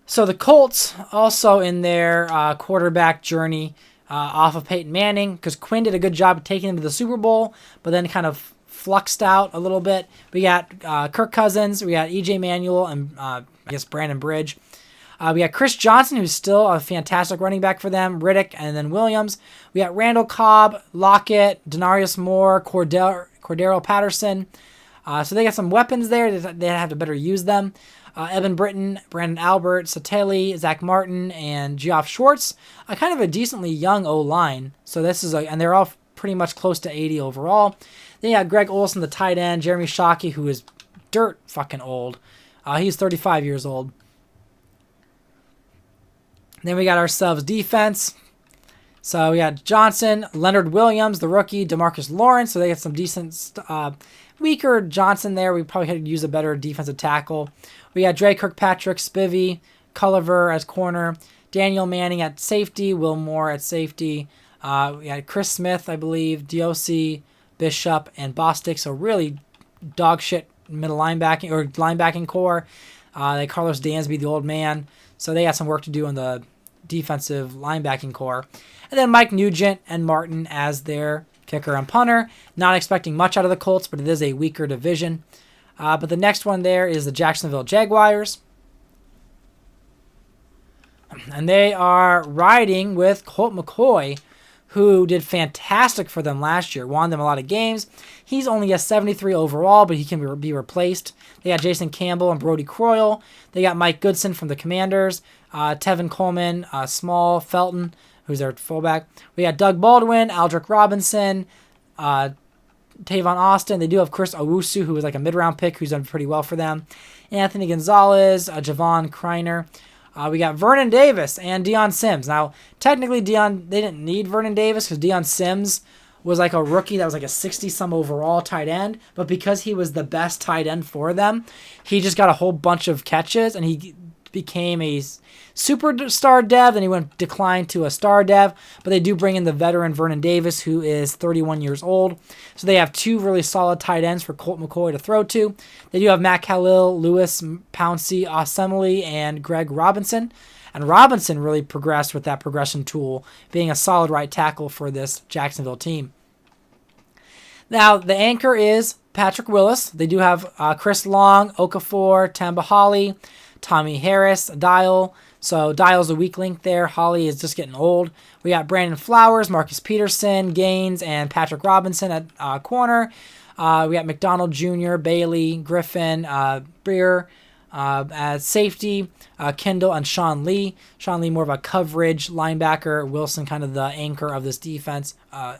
So the Colts also in their quarterback journey off of Peyton Manning, because Quinn did a good job of taking them to the Super Bowl, but then kind of fluxed out a little bit. We got Kirk Cousins, we got EJ Manuel, and I guess Brandon Bridge. We got Chris Johnson, who's still a fantastic running back for them, Riddick, and then Williams. We got Randall Cobb, Lockett, Denarius Moore, Cordero Patterson. So they got some weapons there. They have to better use them. Evan Britton, Brandon Albert, Sateli, Zach Martin, and Geoff Schwartz. Kind of a decently young O-line. So this is and they're all pretty much close to 80 overall. Then you got Greg Olson, the tight end, Jeremy Shockey, who is dirt fucking old. He's 35 years old. Then we got ourselves defense. So we got Johnson, Leonard Williams, the rookie, DeMarcus Lawrence. So they got some decent, weaker Johnson there. We probably could use a better defensive tackle. We got Dre Kirkpatrick, Spivey, Culliver as corner, Daniel Manning at safety, Will Moore at safety. We got Chris Smith, I believe, DOC, Bishop, and Bostic. So really dog shit middle linebacking or linebacking core. They Carlos Dansby, the old man. So they got some work to do in the defensive linebacking core. And then Mike Nugent and Martin as their kicker and punter. Not expecting much out of the Colts, but it is a weaker division. But the next one there is the Jacksonville Jaguars. And they are riding with Colt McCoy, who did fantastic for them last year. Won them a lot of games. He's only a 73 overall, but he can be replaced. They got Jason Campbell and Brody Croyle. They got Mike Goodson from the Commanders. Tevin Coleman, Small, Felton, who's their fullback. We got Doug Baldwin, Aldrick Robinson, Tavon Austin. They do have Chris Owusu, who was like a mid-round pick, who's done pretty well for them. Anthony Gonzalez, Javon Kreiner. We got Vernon Davis and Deion Sims. Now, technically, they didn't need Vernon Davis because Deion Sims was like a rookie that was like a 60-some overall tight end. But because he was the best tight end for them, he just got a whole bunch of catches, and he became a superstar dev, then he declined to a star dev. But they do bring in the veteran Vernon Davis, who is 31 years old. So they have two really solid tight ends for Colt McCoy to throw to. They do have Matt Khalil, Lewis Pouncey, Osemele, and Greg Robinson. And Robinson really progressed with that progression tool, being a solid right tackle for this Jacksonville team. Now, the anchor is Patrick Willis. They do have Chris Long, Okafor, Tamba Hali, Tommy Harris, Dial. So Dial's a weak link there. Holly is just getting old. We got Brandon Flowers, Marcus Peterson, Gaines, and Patrick Robinson at corner. We got McDonald Jr., Bailey, Griffin, Breer at safety, Kendall, and Sean Lee. Sean Lee more of a coverage linebacker. Wilson kind of the anchor of this defense. And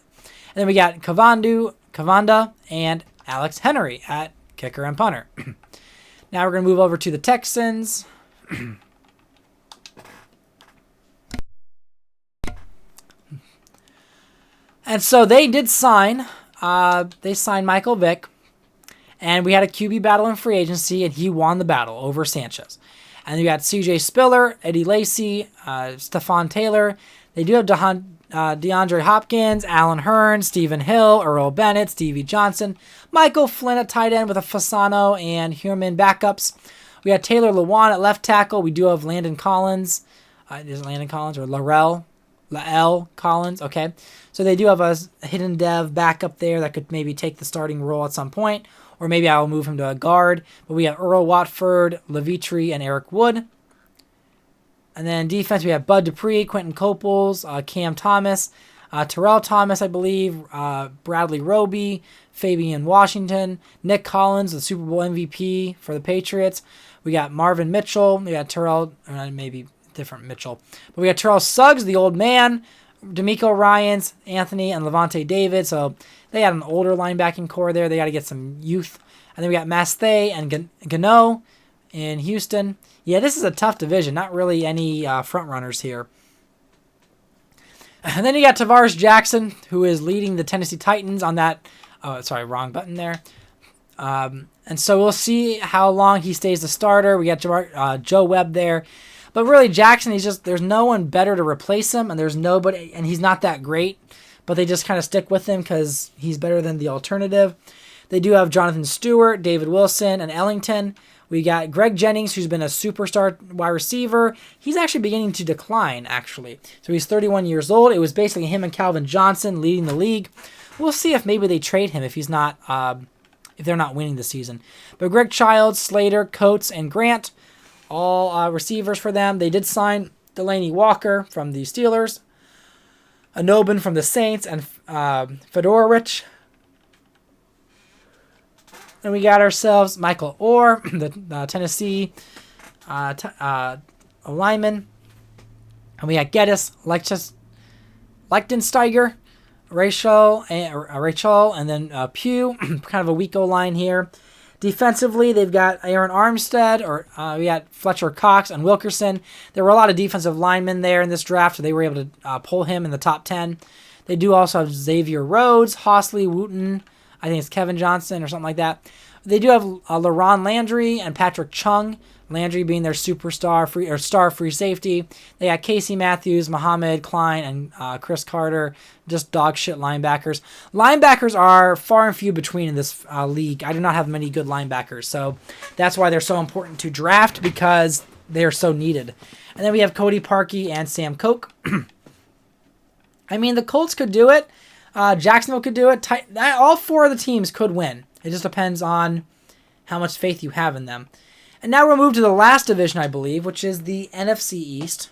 then we got Kavanda, and Alex Henry at kicker and punter. Now we're going to move over to the Texans. And so they did sign. They signed Michael Vick. And we had a QB battle in free agency, and he won the battle over Sanchez. And you got CJ Spiller, Eddie Lacy, Stephon Taylor. They do have DeAndre Hopkins, Alan Hearn, Stephen Hill, Earl Bennett, Stevie Johnson, Michael Flynn at tight end with a Fasano and Human backups. We got Taylor Lewan at left tackle. We do have Landon Collins. Is it Landon Collins or Lael Collins? Okay. So they do have a hidden dev backup there that could maybe take the starting role at some point. Or maybe I'll move him to a guard. But we have Earl Watford, Levitri, and Eric Wood. And then defense, we have Bud Dupree, Quentin Coples, Cam Thomas, Terrell Thomas, I believe, Bradley Roby, Fabian Washington, Nick Collins, the Super Bowl MVP for the Patriots. We got Marvin Mitchell. We got Terrell, maybe different Mitchell. But we got Terrell Suggs, the old man, D'Amico Ryans, Anthony, and Levante David. So they had an older linebacking core there. They got to get some youth. And then we got Masthay and Gano in Houston. Yeah, this is a tough division. Not really any front runners here. And then you got Tavares Jackson, who is leading the Tennessee Titans on that. Oh, sorry, wrong button there. And so we'll see how long he stays the starter. We got Joe Webb there. But really, Jackson, there's no one better to replace him, and there's nobody, and he's not that great. But they just kind of stick with him because he's better than the alternative. They do have Jonathan Stewart, David Wilson, and Ellington. We got Greg Jennings, who's been a superstar wide receiver. He's actually beginning to decline, actually. So he's 31 years old. It was basically him and Calvin Johnson leading the league. We'll see if maybe they trade him if he's not, if they're not winning the season. But Greg Childs, Slater, Coates, and Grant, all receivers for them. They did sign Delaney Walker from the Steelers, Anobin from the Saints, and Fedorowicz. And we got ourselves Michael Orr, the Tennessee lineman. And we got Geddes, Lichtensteiger, Rachel, and then Pugh. Kind of a weak O-line here. Defensively, they've got Aaron Armstead, we got Fletcher Cox and Wilkerson. There were a lot of defensive linemen there in this draft, so they were able to pull him in the top 10. They do also have Xavier Rhodes, Hosley, Wooten, I think it's Kevin Johnson or something like that. They do have LaRon Landry and Patrick Chung. Landry being their star free safety. They got Casey Matthews, Muhammad Klein, and Chris Carter. Just dog shit linebackers. Linebackers are far and few between in this league. I do not have many good linebackers, so that's why they're so important to draft, because they are so needed. And then we have Cody Parkey and Sam Koch. I mean, the Colts could do it. Jacksonville could do it. All four of the teams could win. It just depends on how much faith you have in them. And now we'll move to the last division, I believe, which is the NFC East.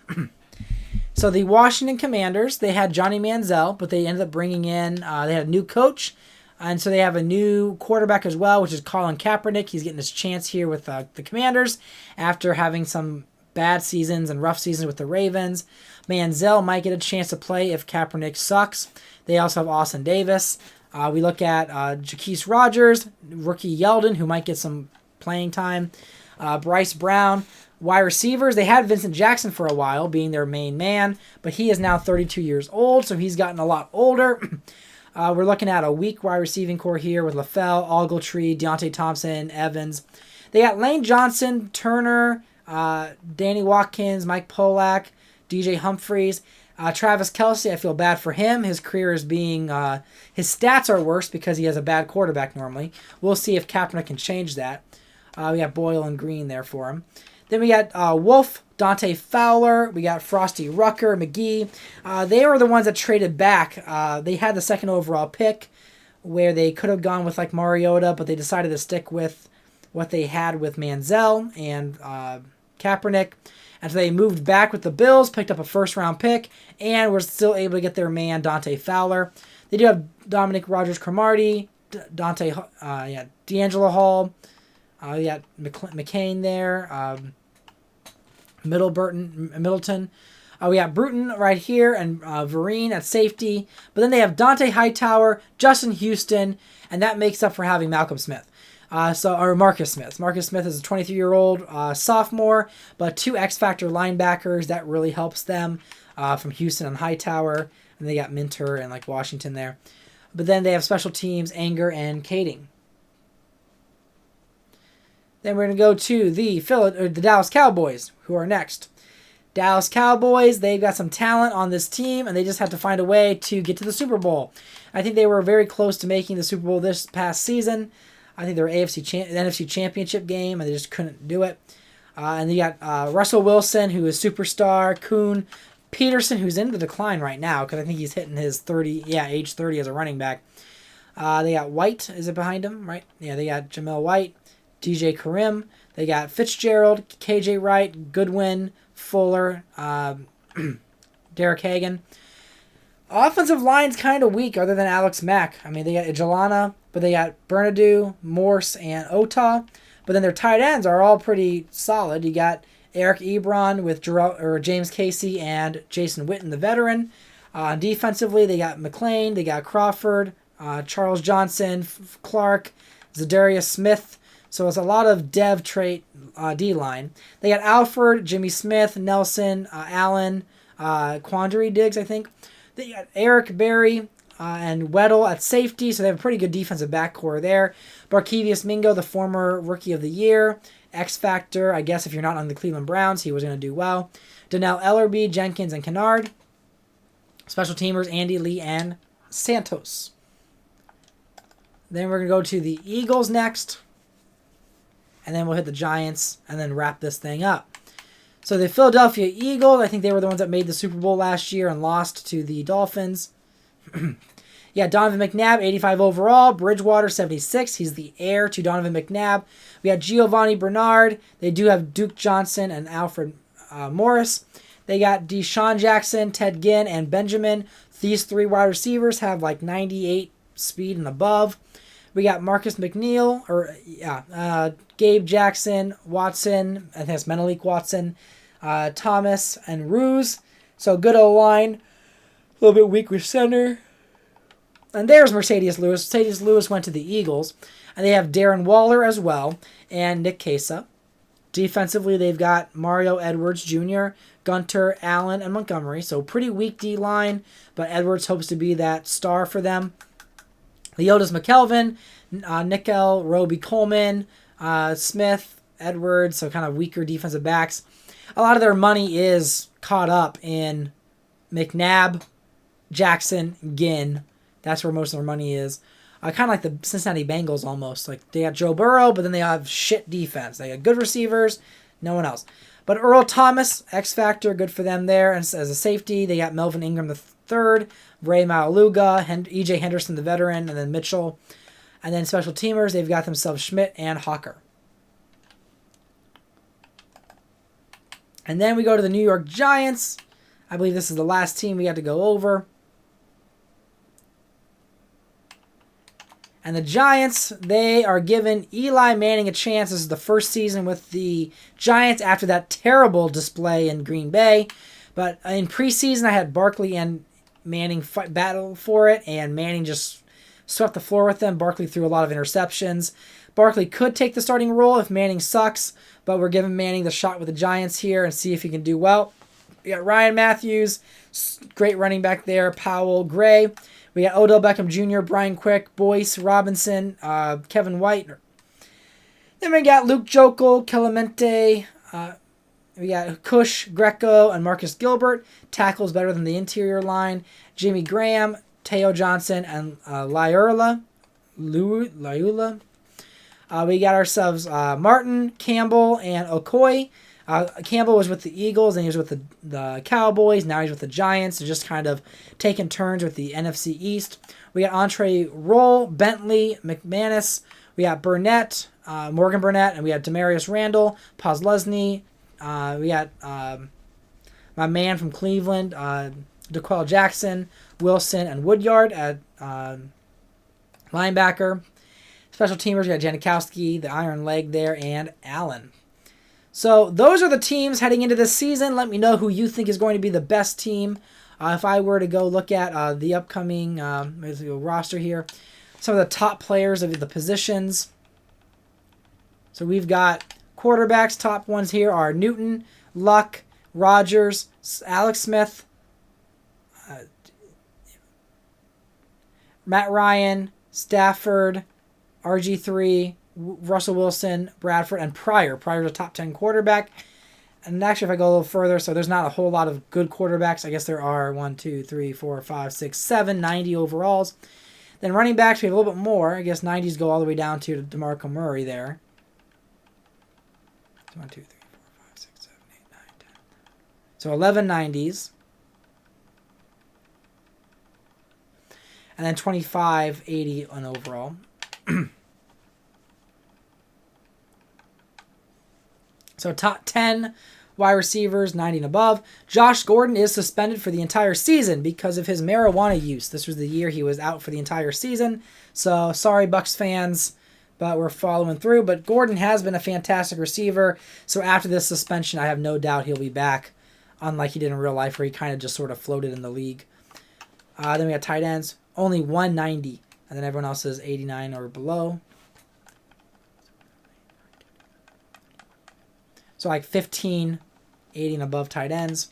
So the Washington Commanders, they had Johnny Manziel, but they ended up bringing in, they had a new coach, and so they have a new quarterback as well, which is Colin Kaepernick. He's getting his chance here with the Commanders after having some bad seasons and rough seasons with the Ravens. Manziel might get a chance to play if Kaepernick sucks. They also have Austin Davis. We look at Jaquise Rogers, rookie Yeldon, who might get some playing time. Bryce Brown. Wide receivers, they had Vincent Jackson for a while, being their main man, but he is now 32 years old, so he's gotten a lot older. We're looking at a weak wide receiving core here with LaFell, Ogletree, Deontay Thompson, Evans. They got Lane Johnson, Turner, Danny Watkins, Mike Polak, DJ Humphries. Travis Kelce, I feel bad for him. His career is being, his stats are worse because he has a bad quarterback normally. We'll see if Kaepernick can change that. We got Boyle and Green there for him. Then we got Wolf, Dante Fowler. We got Frosty Rucker, McGee. They were the ones that traded back. They had the second overall pick where they could have gone with like Mariota, but they decided to stick with what they had with Manziel and Kaepernick. And so they moved back with the Bills, picked up a first-round pick, and were still able to get their man, Dante Fowler. They do have Dominic Rodgers-Cromartie, D'Angelo Hall. You got McCain there. Middleton. We got Bruton right here and Vereen at safety. But then they have Dante Hightower, Justin Houston, and that makes up for having Malcolm Smith. Or Marcus Smith. Marcus Smith is a 23-year-old sophomore, but two X-Factor linebackers. That really helps them from Houston and Hightower. And they got Minter and like Washington there. But then they have special teams, Anger and Kading. Then we're going to go to the Dallas Cowboys, who are next. Dallas Cowboys, they've got some talent on this team, and they just have to find a way to get to the Super Bowl. I think they were very close to making the Super Bowl this past season. I think they were NFC Championship game, and they just couldn't do it. And you got Russell Wilson, who is superstar, Kuhn, Peterson, who's in the decline right now, because I think he's hitting his age 30 as a running back. They got White, is it behind him, right? Yeah, they got Jamel White. DJ Karim. They got Fitzgerald, KJ Wright, Goodwin, Fuller, Derek Hagan. Offensive line's kind of weak other than Alex Mack. I mean, they got Jelana, but they got Bernardo, Morse, and Ota. But then their tight ends are all pretty solid. You got Eric Ebron with James Casey and Jason Witten, the veteran. Defensively, they got McLean, they got Crawford, Charles Johnson, Clark, Zadarius Smith. So it's a lot of dev trait D-line. They got Alford, Jimmy Smith, Nelson, Allen, Quandary Diggs, I think. They got Eric Berry and Weddle at safety, so they have a pretty good defensive backcourt there. Barkevius Mingo, the former Rookie of the Year. X Factor, I guess if you're not on the Cleveland Browns, he was going to do well. Donnell Ellerby, Jenkins, and Kennard. Special teamers, Andy Lee and Santos. Then we're going to go to the Eagles next. And then we'll hit the Giants and then wrap this thing up. So the Philadelphia Eagles, I think they were the ones that made the Super Bowl last year and lost to the Dolphins. Yeah, Donovan McNabb, 85 overall. Bridgewater, 76. He's the heir to Donovan McNabb. We got Giovanni Bernard. They do have Duke Johnson and Alfred Morris. They got Deshaun Jackson, Ted Ginn, and Benjamin. These three wide receivers have like 98 speed and above. We got Marcus McNeil, Gabe Jackson, Watson, I think that's Menelik Watson, Thomas, and Ruse. So good O-line. A little bit weak with center. And there's Mercedes Lewis. Mercedes Lewis went to the Eagles. And they have Darren Waller as well, and Nick Casa. Defensively, they've got Mario Edwards Jr., Gunter, Allen, and Montgomery. So pretty weak D-line, but Edwards hopes to be that star for them. Leotis McKelvin, Nickel, Roby Coleman, Smith, Edwards, so kind of weaker defensive backs. A lot of their money is caught up in McNabb, Jackson, Ginn. That's where most of their money is. Kind of like the Cincinnati Bengals almost. Like they got Joe Burrow, but then they have shit defense. They got good receivers, no one else. But Earl Thomas, X Factor, good for them there. And as a safety, they got Melvin Ingram III, Ray Malaluga, E.J. Henderson, the veteran, and then Mitchell. And then special teamers, they've got themselves Schmidt and Hawker. And then we go to the New York Giants. I believe this is the last team we got to go over. And the Giants, they are giving Eli Manning a chance. This is the first season with the Giants after that terrible display in Green Bay. But in preseason, I had Barkley and Manning battle for it, and Manning just swept the floor with them. Barkley threw a lot of interceptions. Barkley could take the starting role if Manning sucks, but we're giving Manning the shot with the Giants here and see if he can do well. We got Ryan Matthews, great running back there, Powell, Gray. We got Odell Beckham Jr., Brian Quick, Boyce, Robinson, Kevin White. Then we got Luke Jokel, Clemente. We got Cush, Greco, and Marcus Gilbert. Tackles better than the interior line. Jimmy Graham, Teo Johnson, and Liula. We got ourselves Martin, Campbell, and Okoye. Campbell was with the Eagles, and he was with the Cowboys. Now he's with the Giants. So just kind of taking turns with the NFC East. We got Entre Roll, Bentley, McManus. We got Burnett, Morgan Burnett, and we got Demarius Randall, Posluszny. We got my man from Cleveland, DeQuell Jackson, Wilson, and Woodyard at linebacker. Special teamers, we got Janikowski, the Iron Leg there, and Allen. So those are the teams heading into this season. Let me know who you think is going to be the best team. If I were to go look at the upcoming roster here, some of the top players of the positions. So we've got quarterbacks. Top ones here are Newton, Luck, Rodgers, Alex Smith, Matt Ryan, Stafford, RG3, Russell Wilson, Bradford, and Pryor. Pryor's a top 10 quarterback. And actually, if I go a little further, so there's not a whole lot of good quarterbacks. I guess there are 1, 2, 3, 4, 5, 6, 7, 90 overalls. Then running backs, we have a little bit more. I guess 90s go all the way down to DeMarco Murray there. 1, 2, 3, 4, 5, 6, 7, 8, 9, 10. So 11 90s. And then 25, 80 on overall. So top 10 wide receivers, 90 and above. Josh Gordon is suspended for the entire season because of his marijuana use. This was the year he was out for the entire season. So sorry, Bucs fans, but we're following through. But Gordon has been a fantastic receiver. So after this suspension, I have no doubt he'll be back, unlike he did in real life where he kind of just sort of floated in the league. Then we got tight ends, only 190. And then everyone else is 89 or below. So like 15, 80 and above tight ends.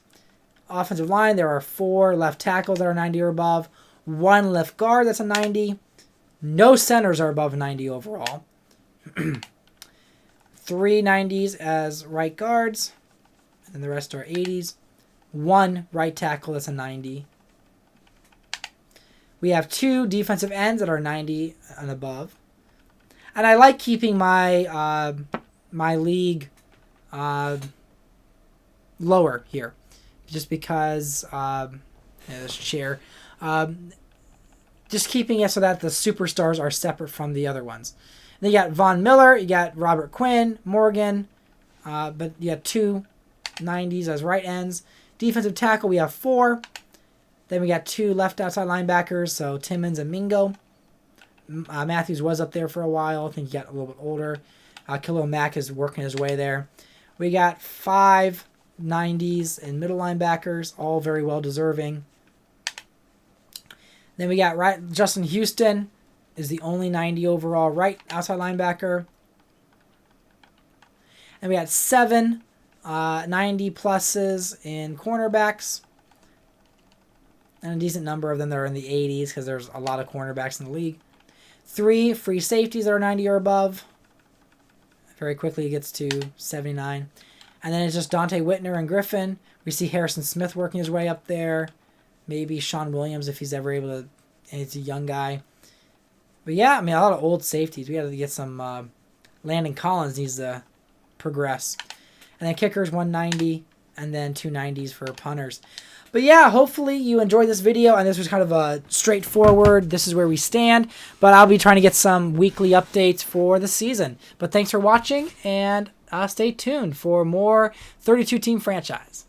offensive line, there are 4 left tackles that are 90 or above, 1 left guard that's a 90. No centers are above 90 overall. 3 90s as right guards, and the rest are 80s. 1 right tackle that's a 90. We have 2 defensive ends that are 90 and above. And I like keeping my my league lower here, just because this chair, just keeping it so that the superstars are separate from the other ones. Then you got Von Miller, you got Robert Quinn, Morgan, but you got 2 90s as right ends. Defensive tackle, we have 4. Then we got 2 left outside linebackers, so Timmons and Mingo. Matthews was up there for a while. I think he got a little bit older. Khalil Mack is working his way there. We got 5 90s and middle linebackers, all very well deserving. Then we got Justin Houston is the only 90 overall right outside linebacker. And we got 7 90 pluses in cornerbacks. And a decent number of them that are in the 80s because there's a lot of cornerbacks in the league. 3 free safeties that are 90 or above. Very quickly it gets to 79. And then it's just Dante Whitner and Griffin. We see Harrison Smith working his way up there. Maybe Sean Williams if he's ever able to. And he's a young guy. But yeah, I mean, a lot of old safeties. We got to get some. Landon Collins needs to progress. And then kickers 190. And then 290s for punters. But yeah, hopefully you enjoyed this video, and this was kind of a straightforward, this is where we stand, but I'll be trying to get some weekly updates for the season. But thanks for watching, and stay tuned for more 32-team franchise.